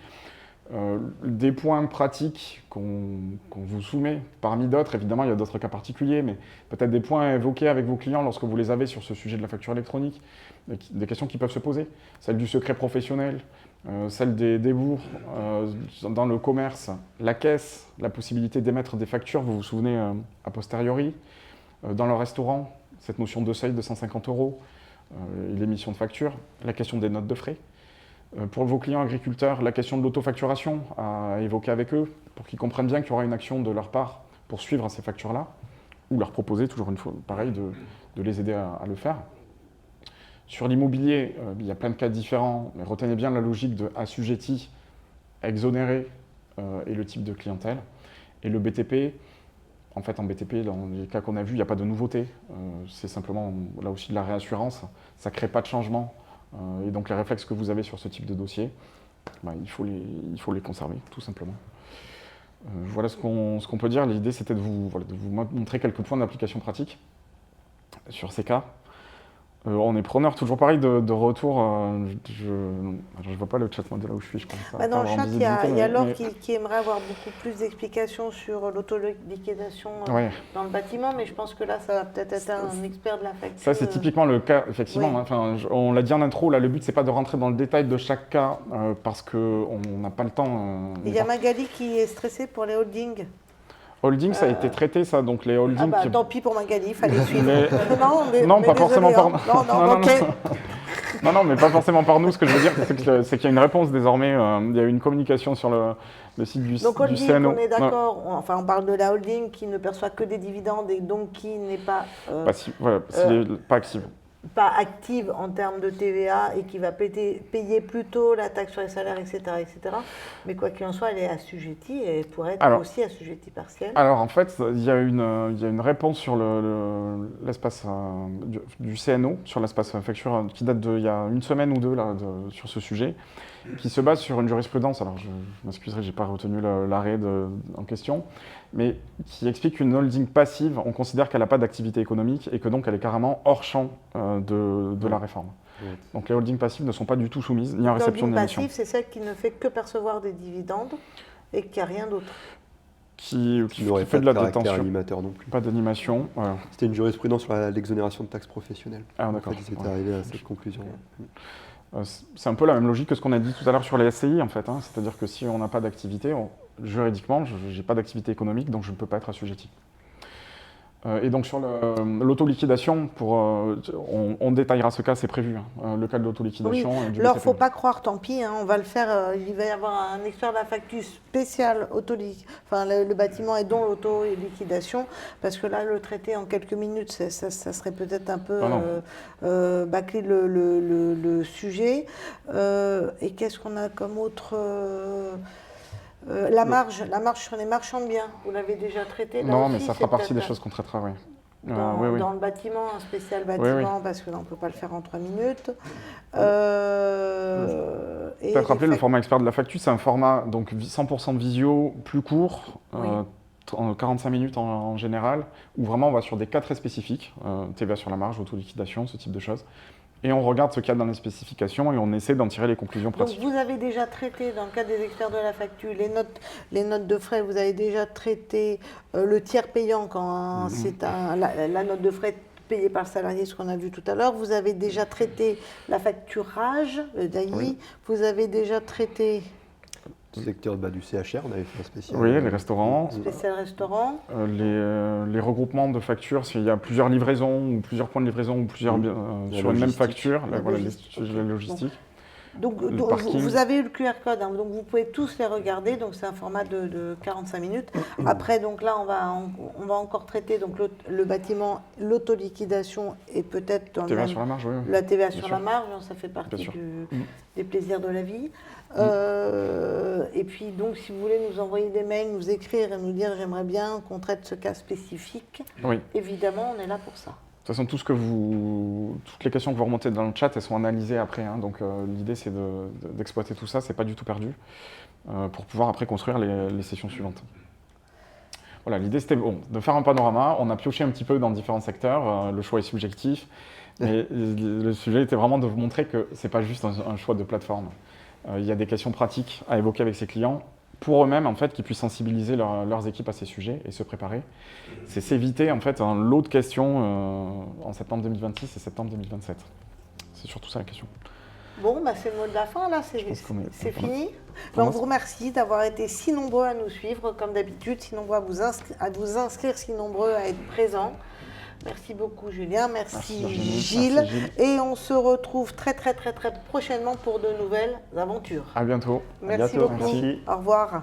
Des points pratiques qu'on vous soumet, parmi d'autres, évidemment il y a d'autres cas particuliers, mais peut-être des points à évoquer avec vos clients lorsque vous les avez sur ce sujet de la facture électronique, des questions qui peuvent se poser, celle du secret professionnel, celle des bourgs, dans le commerce, la caisse, la possibilité d'émettre des factures, vous vous souvenez a posteriori, dans le restaurant, cette notion de seuil de 150 €, l'émission de facture, la question des notes de frais. Pour vos clients agriculteurs, la question de l'autofacturation à évoquer avec eux pour qu'ils comprennent bien qu'il y aura une action de leur part pour suivre ces factures-là ou leur proposer, toujours une fois pareil, de les aider à le faire. Sur l'immobilier, il y a plein de cas différents, mais retenez bien la logique de assujetti, exonéré et le type de clientèle. Et le BTP, en fait, en BTP, dans les cas qu'on a vus, il n'y a pas de nouveauté. C'est simplement, là aussi, de la réassurance. Ça ne crée pas de changement. Et donc, les réflexes que vous avez sur ce type de dossier, il faut les conserver, tout simplement. Voilà ce qu'on peut dire. L'idée, c'était de vous montrer quelques points d'application pratique sur ces cas. On est preneur, toujours pareil, de retour. Je ne vois pas le chat modèle là où je suis, je pense. Dans le chat, il y a Laure qui aimerait avoir beaucoup plus d'explications sur l'autoliquidation dans le bâtiment, mais je pense que là, ça va peut-être être un expert de la facture. Ça, c'est typiquement le cas, effectivement. Oui. On l'a dit en intro, là, le but, c'est pas de rentrer dans le détail de chaque cas, parce qu'on n'a pas le temps. Il y a Magali qui est stressée pour les holdings. Holding, ça a été traité, ça, donc les holdings... Tant pis pour Magali, il fallait suivre. Non, pas forcément par nous. Non, mais pas forcément par nous. Ce que je veux dire, c'est qu'il y a une réponse désormais. Il y a eu une communication sur le site du CNO. Donc holding, on est d'accord, on parle de la holding qui ne perçoit que des dividendes et donc qui n'est pas... pas active. Pas active en termes de TVA et qui va payer plutôt la taxe sur les salaires, etc. Mais quoi qu'il en soit, elle est assujettie et elle pourrait être aussi assujettie partielle. Alors en fait, il y a une réponse sur l'espace du CNO, sur l'espace facture, qui date d'il y a une semaine ou deux là, sur ce sujet, qui se base sur une jurisprudence. Alors je m'excuserai, je n'ai pas retenu l'arrêt en question, mais qui explique qu'une holding passive, on considère qu'elle n'a pas d'activité économique et que donc elle est carrément hors champ de la réforme. Oui. Donc les holdings passives ne sont pas du tout soumises ni en réception ni émission. L'holding passive, c'est celle qui ne fait que percevoir des dividendes et qui n'a rien d'autre. Qui n'aurait pas de caractère animateur non plus. Pas d'animation. Voilà. C'était une jurisprudence sur l'exonération de taxes professionnelles. Ah d'accord. En fait, ils étaient arrivés à cette conclusion. C'est un peu la même logique que ce qu'on a dit tout à l'heure sur les SCI en fait. C'est-à-dire que si on n'a pas d'activité, juridiquement, je n'ai pas d'activité économique, donc je ne peux pas être assujetti. Et donc sur l'autoliquidation, on détaillera ce cas, c'est prévu, le cas de l'autoliquidation. Oui. Alors, il ne faut pas croire, tant pis, on va le faire, il va y avoir un expert de la facture spécial, le bâtiment et dont l'autoliquidation, parce que là, le traiter en quelques minutes, ça serait peut-être un peu bâcler le sujet. Et qu'est-ce qu'on a comme autre... la marge sur les marchands de biens, vous l'avez déjà traité? Non, mais ça fera partie des choses qu'on traitera, oui. Dans le bâtiment, un spécial bâtiment, parce que là, on ne peut pas le faire en 3 minutes. Peut-être rappeler le format expert de la facture, c'est un format donc 100% de visio, plus court, 45 minutes en général, où vraiment on va sur des cas très spécifiques, TVA sur la marge, autoliquidation, ce type de choses. Et on regarde ce qu'il y a dans les spécifications et on essaie d'en tirer les conclusions pratiques. Donc vous avez déjà traité, dans le cadre des experts de la facture, les notes de frais, vous avez déjà traité le tiers payant quand c'est la note de frais payée par le salarié, ce qu'on a vu tout à l'heure. Vous avez déjà traité la facturage, le DAI. Vous avez déjà traité... Secteur du CHR, on avait fait un spécial. Oui, les restaurants. Spécial restaurant. Les regroupements de factures, s'il y a plusieurs livraisons ou plusieurs points de livraison ou plusieurs sur une même facture, la logistique. Donc vous avez eu le QR code, donc vous pouvez tous les regarder, donc c'est un format de 45 minutes. Après, donc là, on va encore traiter donc, le bâtiment, l'autoliquidation et peut-être dans TVA sur la marge, oui. La TVA sur la marge, ça fait partie des plaisirs de la vie. Et puis donc, si vous voulez nous envoyer des mails, nous écrire et nous dire j'aimerais bien qu'on traite ce cas spécifique, évidemment, on est là pour ça. De toute façon, toutes les questions que vous remontez dans le chat, elles sont analysées après. Donc l'idée, c'est d'exploiter tout ça, c'est pas du tout perdu, pour pouvoir après construire les sessions suivantes. Voilà, l'idée, c'était de faire un panorama. On a pioché un petit peu dans différents secteurs, le choix est subjectif, mais le sujet était vraiment de vous montrer que c'est pas juste un choix de plateforme. Il y a des questions pratiques à évoquer avec ses clients, pour eux-mêmes, en fait, qu'ils puissent sensibiliser leurs équipes à ces sujets et se préparer. C'est s'éviter, en fait, un lot de questions en septembre 2026 et septembre 2027. C'est surtout ça la question. Bon, c'est le mot de la fin, là, c'est fini. On vous remercie d'avoir été si nombreux à nous suivre, comme d'habitude, si nombreux à vous inscrire, si nombreux à être présents. Merci beaucoup Julien, merci Gilles. Et on se retrouve très prochainement pour de nouvelles aventures. À bientôt. Merci beaucoup. Au revoir.